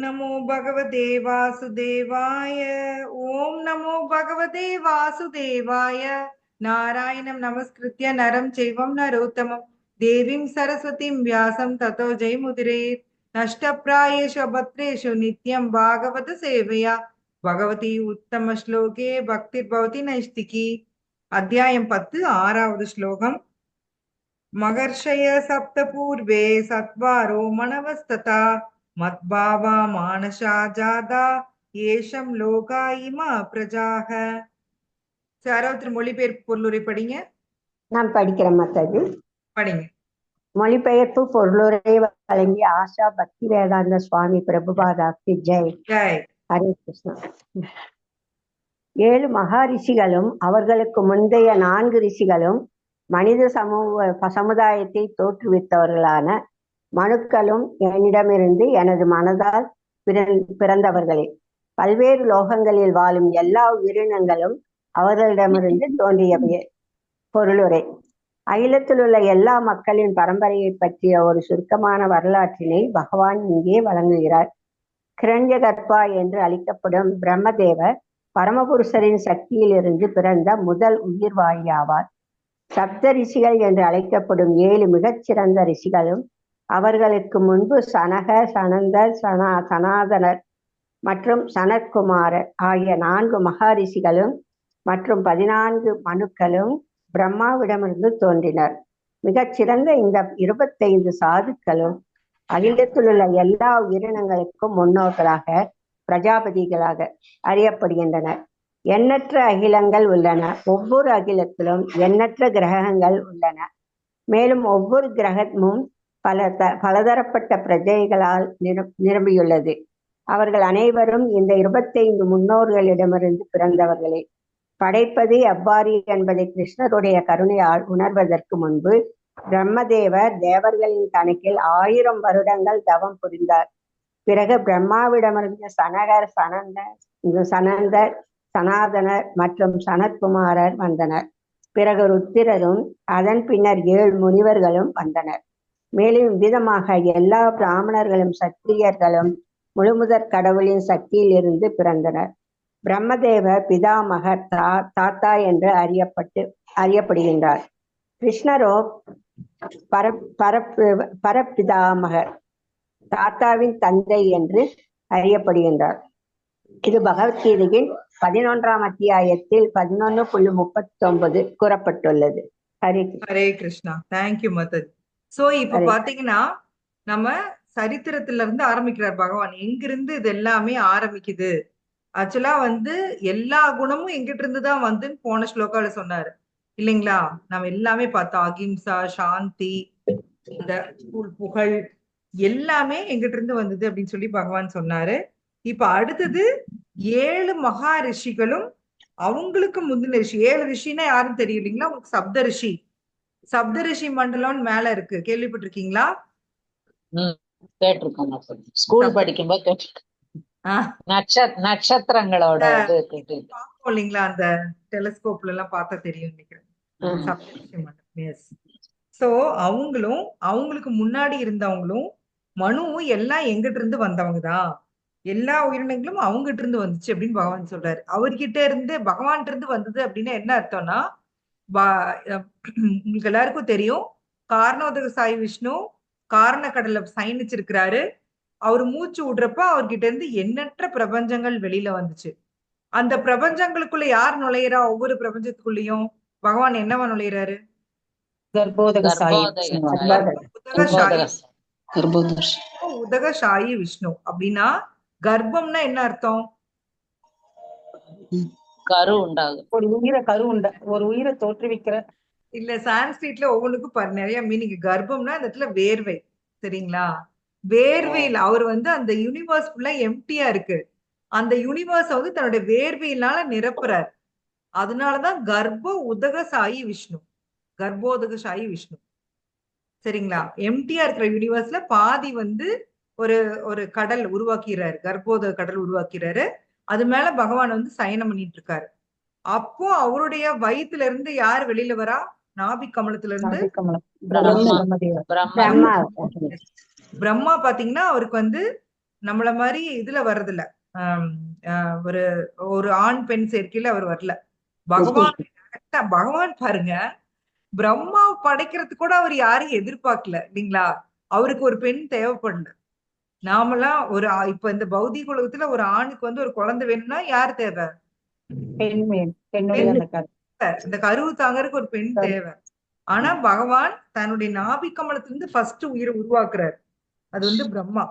நமோ பகவதே வாசுதேவாய. ஓம் நமோ பகவதே வாசுதேவாய. நாராயணம் நமஸ்கிருத்ய நரம் செய்வம் நரோத்தமம் தேவீம் சரஸ்வதிம் வியாசம் ததோ ஜெயமுதிரேத். நஷ்டப்ராயேஷு அபத்ரேஷு நித்யம் பாகவத சேவையா பகவதி உத்தம ஸ்லோகே பக்திர் பவதி நைஷ்திகி. அத்தியாயம் 10 6வது ஸ்லோகம். மகர்ஷய சப்த பூர்வே சத்வாரோ மனவஸ்ததா மத்பாவா மானசா ஜாதா ஏஷம் லோகா இமா பிரஜாக. யாராவது மொழிபெயர்ப்பு பொருளுரை படிங்க. நான் படிக்கிறேன். மற்றது படிங்க. மொழிபெயர்ப்பு பொருளுரை வழங்கிய ஆஷா பக்தி வேதாந்த சுவாமி பிரபுபாதாக்கு ஜெய். ஜெய். ஹரே கிருஷ்ணா. 7 மகாரிஷிகளும் அவர்களுக்கு முந்தைய 4 ரிஷிகளும் மனித சமுதாயத்தை தோற்றுவித்தவர்களான மனுக்களும் என்னிடமிருந்து எனது மனதால் பிறந்தவர்களே. பல்வேறு லோகங்களில் வாழும் எல்லா உயிரினங்களும் அவர்களிடமிருந்து தோன்றியவையே. பொருளுரை. அகிலத்தில் உள்ள எல்லா மக்களின் பரம்பரையை பற்றிய ஒரு சுருக்கமான வரலாற்றினை பகவான் இங்கே வழங்குகிறார். கிரண்யகர்பா என்று அழைக்கப்படும் பிரம்மதேவர் பரமபுருஷரின் சக்தியிலிருந்து பிறந்த முதல் உயிர்வாழியாவார். சப்த ரிஷிகள் என்று அழைக்கப்படும் 7 மிகச்சிறந்த ரிஷிகளும் அவர்களுக்கு முன்பு சனக, சனந்தர், சனாதனர் மற்றும் சனத்குமாரர் ஆகிய 4 மகாரிஷிகளும் மற்றும் 14 மனுக்களும் பிரம்மாவிடமிருந்து தோன்றினர். மிகச்சிறந்த இந்த 25 சாதுக்களும் அகிலத்தில் உள்ள எல்லா உயிரினங்களுக்கும் முன்னோர்களாக பிரஜாபதிகளாக அறியப்படுகின்றனர். எண்ணற்ற அகிலங்கள் உள்ளன. ஒவ்வொரு அகிலத்திலும் எண்ணற்ற கிரகங்கள் உள்ளன. மேலும் ஒவ்வொரு கிரகமும் பலதரப்பட்ட பிரஜைகளால் நிரம்பியுள்ளது. அவர்கள் அனைவரும் இந்த 25 முன்னோர்களிடமிருந்து பிறந்தவர்களே. படைப்பது எவ்வாறு என்பதை கிருஷ்ணருடைய கருணையால் உணர்வதற்கு முன்பு பிரம்மதேவர் தேவர்களின் கணக்கில் 1000 வருடங்கள் தவம் புரிந்தார். பிறகு பிரம்மாவிடமிருந்து சனகர், சனந்தர், சனாதனர் மற்றும் சனத்குமாரர் வந்தனர். பிறகு ருத்திரரும் அதன் பின்னர் 7 முனிவர்களும் வந்தனர். மேலும் விதமாக எல்லா பிராமணர்களும் சத்திரியர்களும் முழுமுதற் கடவுளின் சக்தியில் இருந்து பிறந்தனர். பிரம்மதேவர் பிதாமகர், தாத்தா என்று அறியப்படுகின்றார். கிருஷ்ணரோ பரப்பிதாமகர், தாத்தாவின் தந்தை என்று அறியப்படுகின்றார். இது பகவத்கீதையின் 11ஆம் அத்தியாயத்தில் 11.39 கூறப்பட்டுள்ளது. Hare Krishna. Thank you mother. So இப்ப பாத்தீங்கன்னா நம்ம சரித்திரத்துல இருந்து ஆரம்பிக்கிறார் பகவான். எங்கிருந்து இது எல்லாமே ஆரம்பிக்குது? ஆக்சுவலா எல்லா குணமும் எங்கிட்ட இருந்துதான் வந்துன்னு போன ஸ்லோகால சொன்னாரு இல்லைங்களா? நம்ம எல்லாமே பார்த்தோம். அகிம்சா, சாந்தி, இந்த புகழ் எல்லாமே எங்கிட்ட இருந்து வந்தது அப்படின்னு சொல்லி பகவான் சொன்னாரு. இப்ப அடுத்தது 7 மகா ரிஷிகளும் அவங்களுக்கு முந்தின ரிஷி. 7 ரிஷின்னா யாரும் தெரியும் இல்லைங்களா உங்களுக்கு? சப்த ரிஷி. சப்த ரிஷி மண்டலம்னு மேல இருக்கு, கேள்விப்பட்டிருக்கீங்களா? கேட்டிருக்கோம். ஸ்கூல் படிக்கும்போது நட்சத்திரங்களோட பார்ப்போம் இல்லைங்களா? அந்த டெலிஸ்கோப்ல எல்லாம் பார்த்தா தெரியும் நினைக்கிறேன். சப்த ரிஷி மண்டலம். எஸ். சோ அவங்களுக்கு முன்னாடி இருந்தவங்களும் மனுவும் எல்லாம் எங்கிட்ட இருந்து வந்தவங்க தான். எல்லா உயிரினங்களும் அவங்ககிட்ட இருந்து வந்துச்சு அப்படின்னு பகவான் சொல்றாரு. அவர்கிட்ட இருந்து பகவான் இருந்து வந்தது அப்படின்னு என்ன அர்த்தம்னா, உங்களுக்கு எல்லாருக்கும் தெரியும், காரணோதக சாய் விஷ்ணு காரண கடலை சயனிச்சிருக்கிறாரு. அவர் மூச்சு விடுறப்ப அவர்கிட்ட இருந்து எண்ணற்ற பிரபஞ்சங்கள் வெளியில வந்துச்சு. அந்த பிரபஞ்சங்களுக்குள்ள யார் நுழையிறா? ஒவ்வொரு பிரபஞ்சத்துக்குள்ளயும் பகவான் என்னவா நுழையிறாரு? உதகசாயி விஷ்ணு. அப்படின்னா கர்ப்பம்னா என்ன அர்த்தம்? கரு உண்டாகும். ஒரு உயிரை தோற்றுவிக்கிற. இல்ல, சான்ஸ்கிரிட்ல ஒவ்வொன்றுக்கும் நிறைய மீனிங். கர்ப்பம்னா அந்த இடத்துல வேர்வை. சரிங்களா? வேர்வையில் அவர் அந்த யூனிவர்ஸ் ஃபுல்லா எம்டியா இருக்கு. அந்த யூனிவர்ஸ் தன்னுடைய வேர்வையினால நிரப்புறார். அதனாலதான் கர்ப்ப உதகசாயி விஷ்ணு, கர்ப்போதகசாயி விஷ்ணு. சரிங்களா? எம்டியா இருக்கிற யூனிவர்ஸ்ல பாதி ஒரு ஒரு கடல் உருவாக்கிறாரு, கர்ப்போதக கடல் உருவாக்கிறாரு. அது மேல பகவான் சயனம் பண்ணிட்டு இருக்காரு. அப்போ அவருடைய வயிற்றுல இருந்து யார் வெளியில வரா? நாபி கமலத்துல இருந்து பிரம்மா. பாத்தீங்கன்னா அவருக்கு நம்மள மாதிரி இதுல வர்றதில்ல. ஆம், ஒரு ஒரு ஆண் பெண் சேர்க்கையில அவர் வரல. பகவான் direct பகவான் பாருங்க, பிரம்மாவை படைக்கிறதுக்கு கூட அவர் யாரையும் எதிர்பார்க்கல இல்லைங்களா? அவருக்கு ஒரு பெண் தேவைப்படல. நாமெல்லாம் இப்ப இந்த பௌதிக உலகத்துல ஒரு ஆணுக்கு வந்து ஒரு குழந்தை வேணும்னா யார் தேவை? பெண்ணுடைய பெண் அந்த கரு இந்த கருவு தாங்கறதுக்கு ஒரு பெண் தேவை. ஆனா பகவான் தன்னுடைய நாபி கமலத்திலிருந்து ஃபர்ஸ்ட் உயிரை உருவாக்குறாரு. அது வந்து பிரம்மா.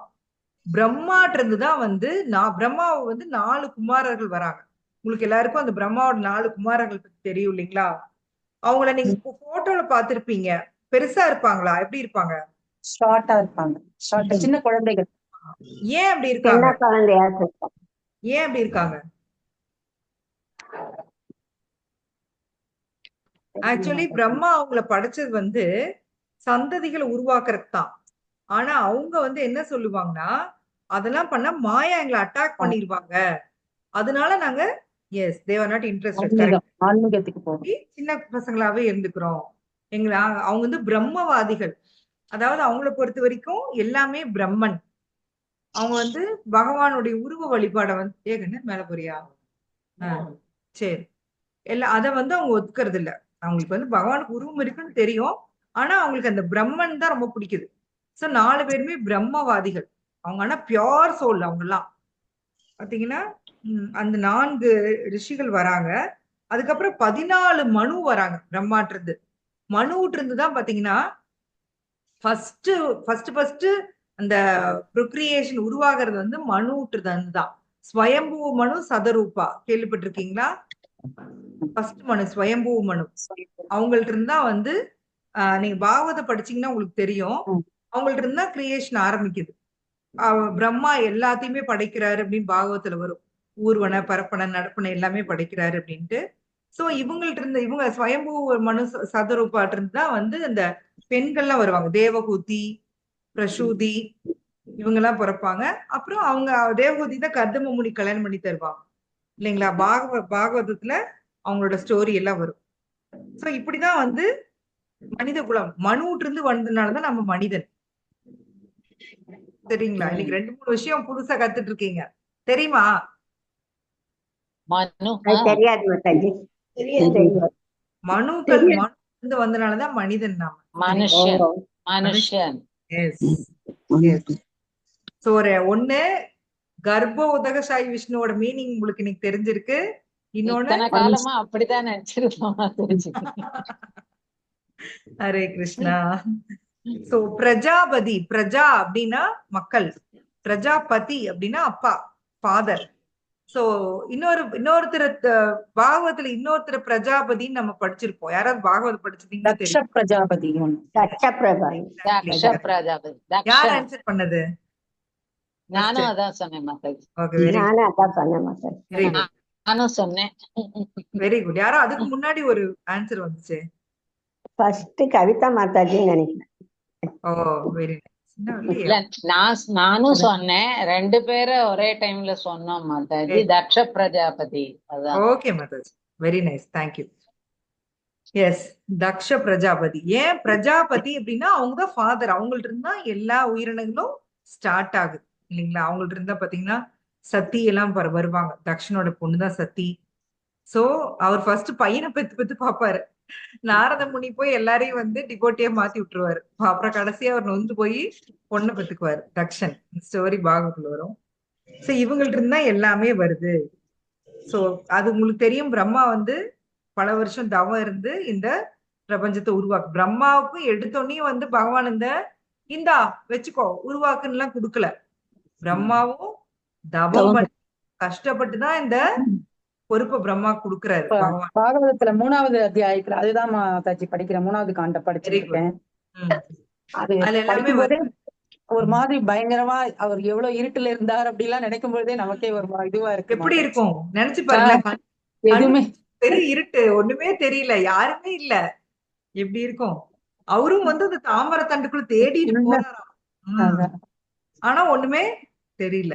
பிரம்மாட்ட இருந்துதான் வந்து பிரம்மாவை வந்து 4 குமாரர்கள் வராங்க. உங்களுக்கு எல்லாருக்கும் அந்த பிரம்மாவோட 4 குமாரர்கள் பத்தி தெரியும் இல்லைங்களா? அவங்கள நீங்க போட்டோல பாத்திருப்பீங்க. பெருசா இருப்பாங்களா? எப்படி இருப்பாங்க? ஷார்ட்டா இருப்பாங்க. ஷார்ட்டா சின்ன குழந்தைகள். ஏன் அப்படி சின்ன இருக்காங்க? குழந்தையா இருக்கும். ஏன் அப்படி இருக்காங்க? ஆக்சுவலி பிரம்மா அவங்கள படைச்சது வந்து சந்ததிகளை உருவாக்குறதுக்கு தான். ஆனா அவங்க வந்து என்ன சொல்லுவாங்கன்னா, அதெல்லாம் பண்ணா மாயா எங்களை அட்டாக் பண்ணிருவாங்க. அதனால நாங்க they are not interested. Correct. ஆன்மீகத்துக்கு போகும். சின்ன பசங்களாவே இருந்துக்கிறோம். அவங்க வந்து பிரம்மவாதிகள். அதாவது அவங்கள பொறுத்த வரைக்கும் எல்லாமே பிரம்மன். அவங்க வந்து பகவானுடைய உருவ வழிபாட வந்து ஏகன்னு மேல போறியா? சரி. அத வந்து அவங்க ஒத்துக்கிறது இல்ல. அவங்களுக்கு வந்து பகவானுக்கு உருவம் இருக்குன்னு தெரியும். ஆனா அவங்களுக்கு அந்த பிரம்மன் தான் ரொம்ப பிடிக்குது. சோ 4 பேருமே பிரம்மவாதிகள். அவங்க ஆனா பியோர் சோல் அவங்கலாம். பாத்தீங்கன்னா அந்த 4 ரிஷிகள் வராங்க. அதுக்கப்புறம் 14 மனு வராங்க பிரம்மாட்ட இருந்து. மனுவுட்டு இருந்து தான் பாத்தீங்கன்னா ஃபர்ஸ்ட் அந்த ப்ரொக்ரியேஷன் உருவாகிறது வந்து மனுவுட்டு தான். ஸ்வயம்பூ மனு சதரூபா கேள்விப்பட்டிருக்கீங்களா? ஃபர்ஸ்ட் மனு ஸ்வயம்பூ மனு. அவங்கள்ட்ட இருந்தா வந்து நீங்க பாகவத படிச்சீங்கன்னா உங்களுக்கு தெரியும். அவங்கள்ட்ட இருந்தா கிரியேஷன் ஆரம்பிக்குது. பிரம்மா எல்லாத்தையுமே படைக்கிறாரு அப்படின்னு பாகவத்துல வரும். ஊர்வன, பரப்பன, நடப்பன எல்லாமே படைக்கிறாரு அப்படின்ட்டு. சோ இவங்க ஸ்வயம்பூ மனு சதரூபாட்டு இருந்து தான் வந்து அந்த பெண்கள்லாம் வருவாங்க. தேவகூதி, பிரசூதி இவங்க எல்லாம் பிறப்பாங்க. அப்புறம் அவங்க தேவகூதி தான் கர்தம முனி கல்யாணம் பண்ணி தருவாங்க இல்லைங்களா? பாகவதத்துல அவங்களோட ஸ்டோரி எல்லாம் வரும். சோ இப்படிதான் வந்து மனித குலம் மனுவுட்டு இருந்து வந்ததுனாலதான் நம்ம மனிதன். சரிங்களா? இன்னைக்கு 2-3 விஷயம் புதுசா கத்துட்டு இருக்கீங்க. தெரியுமா? மனு அது தெரியாது மாதாஜி. தெரியாது. மனுக்கள் மனு இருந்து வந்தனாலதான் மனிதன் நாம. மனுஷன் ஓ, மனுஷன் சோ ஒண்ணு கர்ப்ப உதகசாயி விஷ்ணுவோட மீனிங் உங்களுக்கு இன்னைக்கு தெரிஞ்சிருக்கு. இன்னொன்னு இத்தனை காலமா அப்படிதான் நினைச்சிருக்கோம். ஹரே கிருஷ்ணா. சோ பிரஜாபதி, பிரஜா அப்படின்னா மக்கள், பிரஜாபதி அப்படின்னா அப்பா, ஃபாதர். சோ இன்னொருத்தர் பாகவத்துல இன்னொருத்தர் பிரஜாபதின்னு நம்ம படிச்சிருப்போம். யாராவது பாகவத் படிச்சிருந்தீங்கன்னா தக்ஷ தெரியும். பிரஜாபதி. தட்ச பிரபாரி. தக்ஷ பிரஜாபதி. யார் தக்ஷன். ஆன்சர் பண்ணது? நானும் அதான் சொன்னேன் மாதாஜி. ஓகே, வெரி நானும் அதான் பண்ண மாட்டேன். வெரி குட், நானும் சொன்னேன். Very good. யாரோ அதுக்கு முன்னாடி ஒரு ஆன்சர் வந்துச்சு. ஃபர்ஸ்ட் கவிதா மாதாஜின்னு நினைக்கிறேன். ஓ, வெரி நைஸ். இல்ல நானும் சொன்னேன். 2 பேரும் ஒரே டைம்ல சொன்னோம் மாதாஜி. தக்ஷ பிரஜாபதி. அதான். Okay Mataji, very nice, thank you. Yes, Daksha Prajapati. ஏன் பிரஜாபதி அப்படின்னா அவங்கதான் ஃபாதர். அவங்கள்ட்ட இருந்தா எல்லா உயிரினங்களும் ஸ்டார்ட் ஆகுது இல்லைங்களா? அவங்கள்ட்ட இருந்தா பாத்தீங்கன்னா சத்தி எல்லாம் வருவாங்க. தக்ஷனோட பொண்ணுதான் சத்தி. சோ அவர் ஃபர்ஸ்ட் பையனை பெத்து பாப்பாரு. நாரத முனி போய் எல்லாரையும் வந்து டிபோட்டியா மாத்தி விட்டுருவாரு. அப்புறம் கடைசியா அவர் நொந்து போய் பொண்ணை பெத்துக்குவாரு தக்ஷன். ஸ்டோரி பாகத்துல வரும். சோ இவங்கள்ட்ட இருந்தா எல்லாமே வருது. சோ அது உங்களுக்கு தெரியும். பிரம்மா வந்து பல வருஷம் தவம் இருந்து இந்த பிரபஞ்சத்தை உருவாக்கு. பிரம்மாவுக்கு எடுத்தோன்னே வந்து பகவான் இந்தா வச்சுக்கோ உருவாக்குன்னு எல்லாம் கொடுக்கல. பிரம்மாவும் தவம் பண்ணி கஷ்டப்பட்டுதான் இந்த பொறுப்பை பிரம்மா கொடுக்கிறாரு பகவான். பாகவதத்துல 3வது அத்தியாயத்துல அதுதான் மாதாஜி படிக்கிறேன். 3வது காண்ட படிச்சிருக்கேன். அது அதுல எல்லாமே படிக்கும்போதே ஒரு மாதிரி பயங்கரமா அவர் எவ்வளவு இருட்டுல இருந்தார் அப்படிலாம் நினைக்கும் பொழுதே நமக்கே ஒரு இதுவா இருக்கு. எப்படி இருக்கும் நினைச்சு பாருங்க. எதுவுமே பெரிய இருட்டு, ஒண்ணுமே தெரியல, யாருமே இல்ல. எப்படி இருக்கும்? அவரும் வந்து அந்த தாமரை தண்டுக்குள்ள தேடிட்டு போறாராம். ஆனா ஒண்ணுமே தெரியல.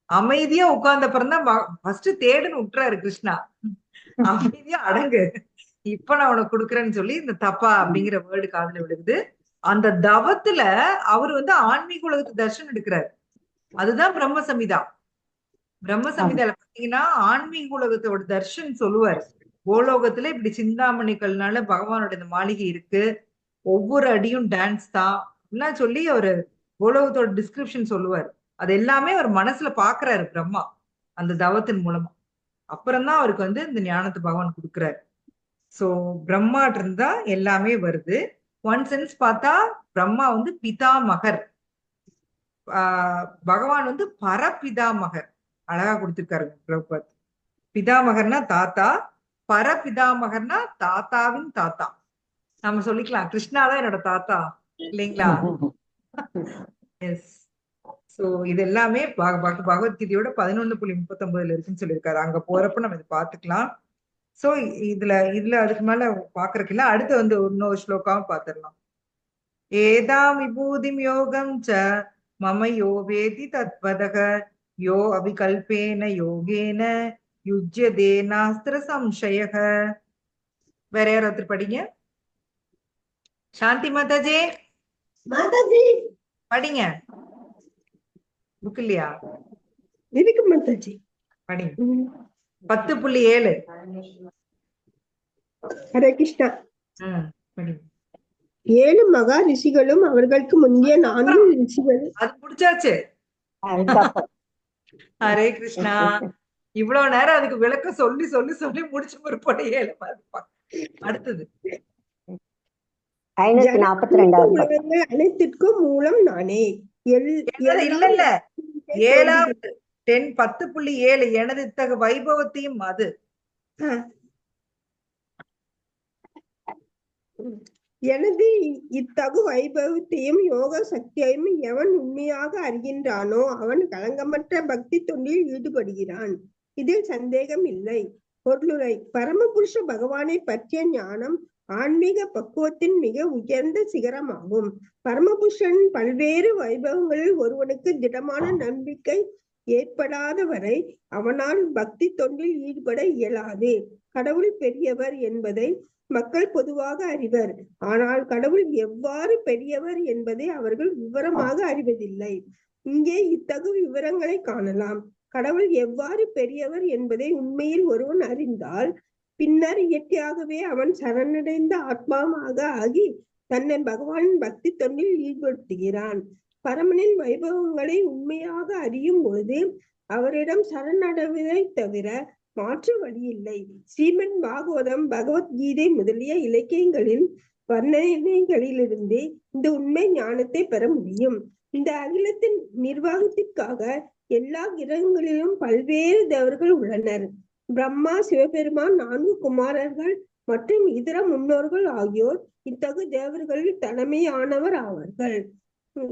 அமைதியா உட்கார்ந்த அப்புறம் தான் ஃபர்ஸ்ட் தேடுன்னு விட்டுறாரு கிருஷ்ணா. அமைதியா அடங்கு, இப்ப நான் உனக்கு கொடுக்குறேன்னு சொல்லி இந்த தப்பா அப்படிங்கிற வேர்டு காதுல விழுகுது. அந்த தவத்துல அவர் வந்து ஆன்மீக உலகத்து தர்ஷனம் எடுக்கிறாரு. அதுதான் பிரம்ம சமிதா. பிரம்ம சமிதால பாத்தீங்கன்னா ஆன்மீக உலகத்தோட தர்ஷன் சொல்லுவார். கோலோகத்துல இப்படி சிந்தாமணி கல்னால பகவானோட இந்த மாளிகை இருக்கு, ஒவ்வொரு அடியும் டான்ஸ் தான் எல்லாம் சொல்லி அவரு கோலோகத்தோட டிஸ்கிரிப்ஷன் சொல்லுவார். அது எல்லாமே அவர் மனசுல பாக்குறாரு பிரம்மா அந்த தவத்தின் மூலமா. அப்புறம்தான் அவருக்கு வந்து இந்த ஞானத்தை பகவான் கொடுக்குறாரு. சோ பிரம்மாட்ட இருந்தா எல்லாமே வருது. ஒன் சென்ஸ் பார்த்தா பிரம்மா வந்து பிதாமகர், பகவான் வந்து பரபிதாமகர். அழகா கொடுத்திருக்காரு பிரபுபாத். பிதாமகர்னா தாத்தா, பரபிதாமகர்னா தாத்தாவின் தாத்தா. நம்ம சொல்லிக்கலாம் கிருஷ்ணாதான் என்னோட தாத்தா இல்லைங்களா? எஸ். சோ இது எல்லாமே பகவத்கீதையோட 11.39 இருக்குன்னு சொல்லியிருக்காரு. அங்க போறப்ப நம்ம இதை பாத்துக்கலாம். சோ இதுல அதுக்கு மேல பாக்குறதுக்கு இல்ல. அடுத்து வந்து இன்னொரு ஸ்லோகாவும் பாத்துடலாம். ஏதாம் விபூதிம் யோகம் ச மம யோ வேதி தத்வதக யோ அவிகல்பேன யோகேன யுஜ்யதே நாஸ்திர சம்சயக. வேற யார் ஒருத்தர் படிங்க. சாந்தி மாதாஜி படிங்க. புக் இல்லையா? இருக்கு மாதாஜி, படிங்க. 10.7. ஹரே கிருஷ்ணா. படிங்க. 7 மகா ரிஷிகளும் அவர்களுக்கு முந்தைய 4 ரிஷிகளும். அது முடிச்சாச்சு. ஹரே கிருஷ்ணா. இவ்வளவு நேரம் அதுக்கு விளக்கம் சொல்லி சொல்லி சொல்லி முடிச்சு பிற்பாடு 7 அடுத்தது 542வது உலகங்கள் அனைத்திற்கும் மூலம் நானே. இல்ல இல்ல 7வது 10.7 எனது இத்தகு வைபவத்தையும் அது எனது இத்தகு வைபவத்தையும் யோக சக்தியையும் எவன் உண்மையாக அறிகின்றானோ அவன் களங்கமற்ற பக்தி தொண்டில் ஈடுபடுகிறான். இதில் சந்தேகம் இல்லை. பொருளுரை. பரமபுருஷ பகவானை பற்றிய ஞானம் ஆன்மீக பக்குவத்தின் மிக உயர்ந்த சிகரமாகும். பரமபுருஷன் பல்வேறு வைபவங்களில் ஒருவனுக்கு திடமான நம்பிக்கை ஏற்படாத வரை அவனால் பக்தி தொண்டில் ஈடுபட இயலாது. கடவுள் பெரியவர் என்பதை மக்கள் பொதுவாக அறிவர். ஆனால் கடவுள் எவ்வாறு பெரியவர் என்பதை அவர்கள் விவரமாக அறிவதில்லை. இங்கே இத்தகு விவரங்களை காணலாம். கடவுள் எவ்வாறு பெரியவர் என்பதை உண்மையில் ஒருவன் அறிந்தால் பின்னர் இயற்கையாகவே அவன் சரணடைந்த ஆத்மாவாக ஆகி தன்னை பகவானின் பக்தி தொண்டில் ஈடுபடுத்துகிறான். பரமனின் வைபவங்களை உண்மையாக அறியும் பொழுது அவரிடம் சரணடைவதை தவிர மாற்று வழி இல்லை. ஸ்ரீமத் பாகவதம், பகவத்கீதை முதலிய இலக்கியங்களின் வர்ணனைகளிலிருந்து இந்த உண்மை ஞானத்தை பெற முடியும். இந்த அகிலத்தின் நிர்வாகத்திற்காக எல்லா கிரகங்களிலும் பல்வேறு தேவர்கள் உள்ளனர். பிரம்மா, சிவபெருமான், 4 குமாரர்கள் மற்றும் இதர முன்னோர்கள் ஆகியோர் இத்தகு தேவர்களில் தலைமையானவர் ஆவார்கள்.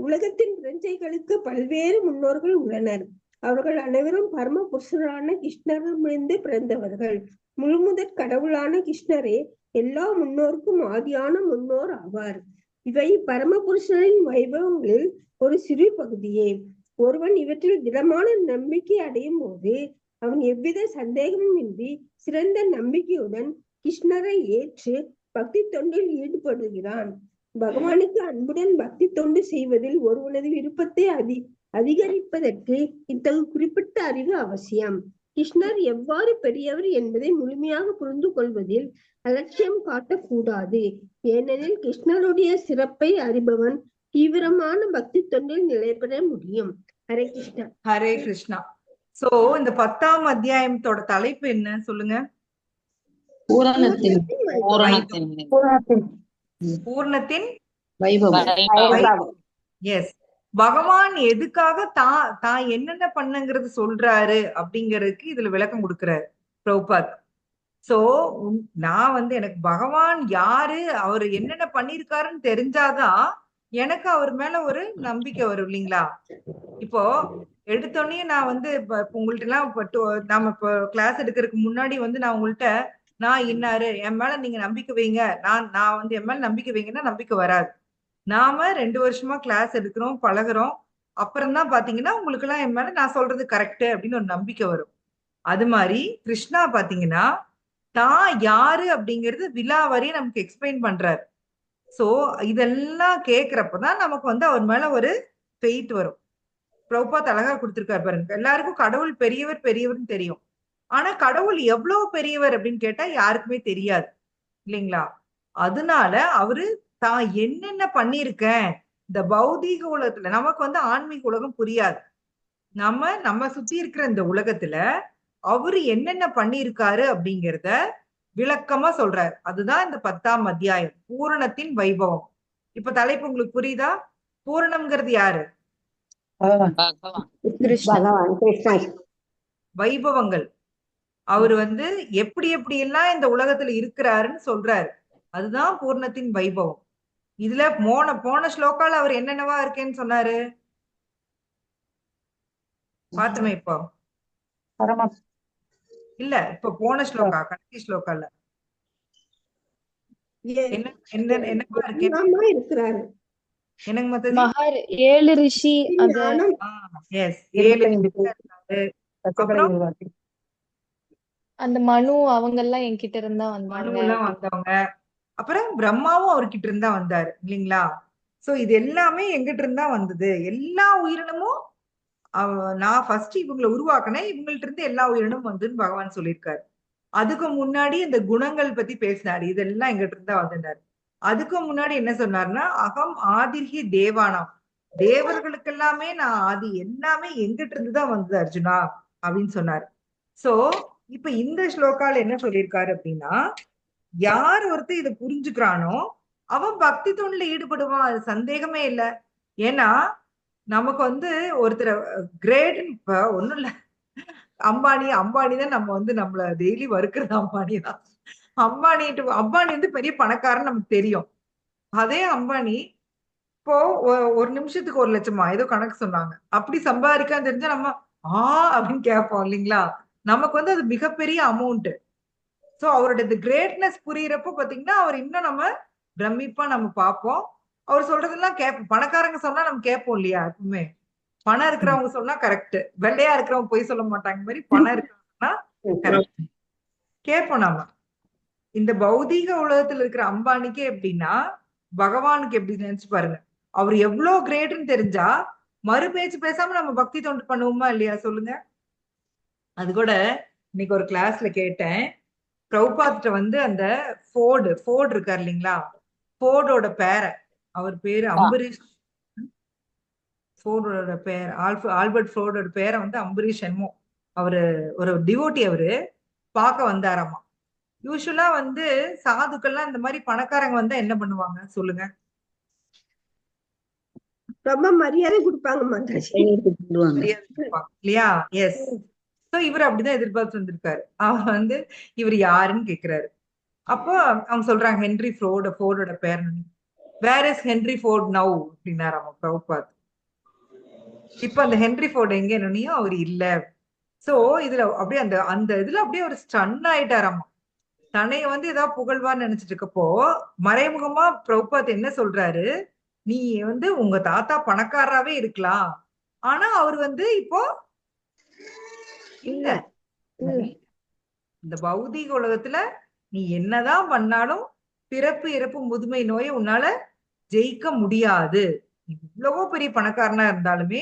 உலகத்தின் பிரஜைகளுக்கு பல்வேறு முன்னோர்கள் உள்ளனர். அவர்கள் அனைவரும் பரம புருஷரான கிருஷ்ணரிடமிருந்து பிறந்தவர்கள். முழுமுதற் கடவுளான கிருஷ்ணரே எல்லா முன்னோருக்கும் ஆதியான முன்னோர் ஆவார். இவை பரமபுருஷனின் வைபவங்களில் ஒரு சிறு பகுதியே. ஒருவன் இவற்றில் திடமான நம்பிக்கை அடையும் போது அவன் எவ்வித சந்தேகமும் இன்றி சிறந்த நம்பிக்கையுடன் கிருஷ்ணரை ஏற்று பக்தி தொண்டில் ஈடுபடுகிறான். பகவானுக்கு அன்புடன் பக்தி தொண்டு செய்வதில் ஒருவனது விருப்பத்தை அதிகரிப்பதற்கு இத்தகு குறிப்பிட்ட அறிவு அவசியம். கிருஷ்ணர் எவ்வாறு பெரியவர் என்பதை முழுமையாக புரிந்து கொள்வதில் அலட்சியம் காட்டக்கூடாது. ஏனெனில் கிருஷ்ணருடைய சிறப்பை அறிபவன் தீவிரமான பக்தி தொண்டில் நிலை பெற முடியும். ஹரே கிருஷ்ணா. ஹரே கிருஷ்ணா. சோ இந்த 10ஆம் அத்தியாயத்தோட தலைப்பு என்ன சொல்லுங்க? பூர்ணத்தின் வைபவம். எஸ். பகவான் எதுக்காக தான் என்னென்ன பண்ணுங்கிறது சொல்றாரு அப்படிங்கறதுக்கு இதுல விளக்கம் கொடுக்கிறாரு பிரபுபாத். சோ நான் வந்து எனக்கு பகவான் யாரு, அவரு என்னென்ன பண்ணிருக்காருன்னு தெரிஞ்சாதான் எனக்கு அவர் மேல ஒரு நம்பிக்கை வரும் இல்லைங்களா? இப்போ எடுத்தோடனே நான் வந்து உங்கள்ட்ட எல்லாம் நாம இப்போ கிளாஸ் எடுக்கிறதுக்கு முன்னாடி வந்து நான் உங்கள்ட்ட நான் இன்னாரு என் மேல நீங்க நம்பிக்கை வைங்க, நான் வந்து என் மேல நம்பிக்கை வைங்கன்னா நம்பிக்கை வராது. நாம 2 வருஷமா கிளாஸ் எடுக்கிறோம், பழகுறோம். அப்புறம் தான் பாத்தீங்கன்னா உங்களுக்கு எல்லாம் என் மேல நான் சொல்றது கரெக்ட் அப்படின்னு ஒரு நம்பிக்கை வரும். அது மாதிரி கிருஷ்ணா பாத்தீங்கன்னா தான் யாரு அப்படிங்கிறது விலாவரியா நமக்கு எக்ஸ்பிளைன் பண்றாரு. சோ இதெல்லாம் கேக்குறப்பதான் நமக்கு வந்து அவர் மேல ஒரு ஃபெய்த் வரும். பிரபுபாத் அழகா கொடுத்திருக்காரு பாருங்க. எல்லாருக்கும் கடவுள் பெரியவர் பெரியவர்னு தெரியும். ஆனா கடவுள் எவ்வளவு பெரியவர் அப்படின்னு கேட்டா யாருக்குமே தெரியாது இல்லைங்களா? அதனால அவரு தான் என்னென்ன பண்ணிருக்கேன் இந்த பௌதீக உலகத்துல, நமக்கு வந்து ஆன்மீக உலகம் புரியாது. நம்ம சுத்தி இருக்கிற இந்த உலகத்துல அவரு என்னென்ன பண்ணிருக்காரு அப்படிங்கிறத விளக்கமா சொல்றாரு. அதுதான் இந்த 10ஆம் அத்தியாயம், பூரணத்தின் வைபவம். இப்ப தலைப்பு உங்களுக்கு புரியுதா? பூரணம்ங்கிறது யாரு? பகவான். பகவான் கிருஷ்ணன். வைபவங்கள். அவரு வந்து எப்படி எப்படி எல்லாம் இந்த உலகத்துல இருக்கிறாருன்னு சொல்றாரு. அதுதான் பூர்ணத்தின் வைபவம். இதுல போன ஸ்லோகால அவர் என்னென்னவா இருக்கேன்னு சொன்னாரு பார்த்தோமே இப்போ. பரம இல்ல இப்ப போன ஸ்லோகா, கடைசி ஸ்லோகால என்ன என்ன என்னவா இருக்கேன்? ஞானமா இருக்கிறாரு. என்னங்க மத்தது? மகர் 7 ரிஷி அது ஞானம் எஸ் 7 25 இருக்காரு. சத்துக்களை அப்புறம் உருவாக்கி அந்த மனு அவங்க எல்லாம் என்கிட்ட இருந்தா வந்தாங்க. மனுவெல்லாம் வந்தவங்க. அப்புறம் பிரம்மாவும் அவர்கிட்ட இருந்தா வந்தாரு இல்லைங்களா? சோ இது எல்லாமே எங்கிட்ட இருந்தா வந்தது. எல்லா உயிரினமும் நான் ஃபர்ஸ்ட் இவங்களை உருவாக்கினேன், இவங்கள்ட்ட இருந்து எல்லா உயிரினமும் வந்துன்னு பகவான் சொல்லியிருக்காரு. அதுக்கு முன்னாடி இந்த குணங்கள் பத்தி பேசினாரு, இதெல்லாம் எங்கிட்ட இருந்தா வந்தாரு. அதுக்கு முன்னாடி என்ன சொன்னாருன்னா, அகம் ஆதிர்கி தேவானாம், தேவர்களுக்கு எல்லாமே நான் ஆதி, எல்லாமே எங்கிட்ட இருந்து தான் வந்தது அர்ஜுனா அப்படின்னு சொன்னாரு. சோ இப்ப இந்த ஸ்லோகால என்ன சொல்லியிருக்காரு அப்படின்னா, யார் ஒருத்தர் இதை புரிஞ்சுக்கிறானோ அவன் பக்தி தொண்டுல ஈடுபடுவான், அது சந்தேகமே இல்லை. ஏன்னா நமக்கு வந்து ஒருத்தர் கிரேட் இப்ப ஒண்ணும் இல்ல, அம்பானி தான் நம்ம வந்து நம்மள டெய்லி வறுக்கிறது அம்பானி தான். அம்பானி வந்து பெரிய பணக்காரன் நமக்கு தெரியும். அதே அம்பானி இப்போ ஒரு நிமிஷத்துக்கு 1 லட்சமா ஏதோ கணக்கு சொன்னாங்க, அப்படி சம்பாதிக்கான்னு தெரிஞ்சா நம்ம அப்படின்னு கேட்போம் இல்லைங்களா? நமக்கு வந்து அது மிகப்பெரிய அமௌண்ட். சோ அவரோட கிரேட்னஸ் புரியறப்போ பாத்தீங்கன்னா அவர் இன்னும் நம்ம பிரமிப்பா நம்ம பார்ப்போம். அவர் சொல்றதெல்லாம் கேட்போம். பணக்காரங்க சொன்னா நம்ம கேட்போம் இல்லையா? எப்பவுமே பணம் இருக்கிறவங்க சொன்னா கரெக்ட், வெள்ளையா இருக்கிறவங்க போய் சொல்ல மாட்டாங்க மாதிரி பணம் இருக்கிறவங்கன்னா கரெக்ட் கேட்போம் நாம. இந்த பௌதீக உலகத்துல இருக்கிற அம்பானிக்கே எப்படின்னா பகவானுக்கு எப்படி நினைச்சு பாருங்க. அவர் எவ்வளவு கிரேட்னு தெரிஞ்சா மறு பேச்சு பேசாம நம்ம பக்தி தொண்டு பண்ணுவோமா இல்லையா? சொல்லுங்க. அது கூட இன்னைக்கு ஒரு கிளாஸ்ல கேட்டேன், பிரபுபாத்ட்ட வந்து அந்த ஃபோர்டு இருக்காரு இல்லைங்களா, ஃபோர்டோட பேரை, அவர் பேரு அம்பரீஷ், ஃபோர்டோட பேர் ஆல்பர்ட் ஃபோர்டோட பேரை வந்து அம்பரீஷ் என்னமோ. அவரு ஒரு டிவோட்டி, அவரு பார்க்க வந்தாராமா. யூஸ்வலா வந்து சாதுக்கள்லாம் இந்த மாதிரி பணக்காரங்க வந்தா என்ன பண்ணுவாங்க சொல்லுங்க? ரொம்ப மரியாதை கொடுப்பாங்க மாதாஜி. மரியாதை கொடுப்பாங்க இல்லையா? எஸ். சோ இவர் அப்படிதான் எதிர்பார்த்து வந்திருக்காரு. அவர் வந்து இவர் யாருன்னு கேக்குறாரு. அப்போ அவங்க சொல்றாங்க ஹென்ரி ஃபோர்டோட பேர். Where is Henry Ford now அப்படின்னாராமா பிரபுபாத். இப்ப அந்த ஹென்ரி ஃபோர்ட் எங்க என்னன்னையும் அவர் இல்ல. சோ இதுல அப்படியே அந்த இதுல அப்படியே ஒரு ஸ்டன் ஆயிட்டாராமா. தன்னைய வந்து ஏதாவது புகழ்வார்னு நினைச்சிட்டு இருக்கப்போ மறைமுகமா பிரபுபாத் என்ன சொல்றாரு, நீ வந்து உங்க தாத்தா பணக்காரராவே இருக்கலாம், ஆனா அவர் வந்து இப்போ இல்ல. இந்த பௌதீக உலகத்துல நீ என்னதான் பண்ணாலும் பிறப்பு இறப்பு முதுமை நோயை உன்னால ஜெயிக்க முடியாது. இவ்வளவோ பெரிய பணக்காரனா இருந்தாலுமே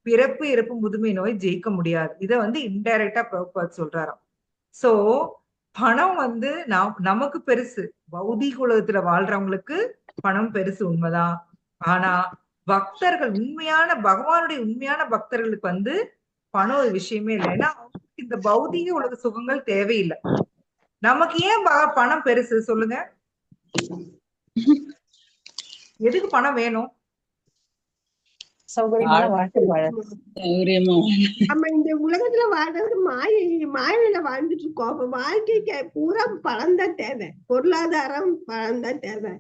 பிறப்பு இறப்பு முதுமை நோய் ஜெயிக்க முடியாது. இத வந்து இன்டைரக்டா பிரபுபாத் சொல்றாராம். சோ பணம் வந்து நமக்கு பெருசு, பௌதீக உலகத்துல வாழ்றவங்களுக்கு பணம் பெருசு உண்மைதான். ஆனா பக்தர்கள், உண்மையான பகவானுடைய உண்மையான பக்தர்களுக்கு வந்து பணம் ஒரு விஷயமே இல்லை. ஏன்னா இந்த பௌதீக உலக சுகங்கள் தேவையில்லை. நமக்கு ஏன் பணம் பெருசு சொல்லுங்க? எதுக்கு பணம் வேணும்? சௌகரியமான வாழ்க்கை வாழ. நம்ம இந்த உலகத்துல வாழ்றது மாயையில வாழ்ந்துட்டு இருக்கோம். அப்ப வாழ்க்கைக்கு பூரா பணம் தான் தேவை, பொருளாதாரம் பணம் தான் தேவை.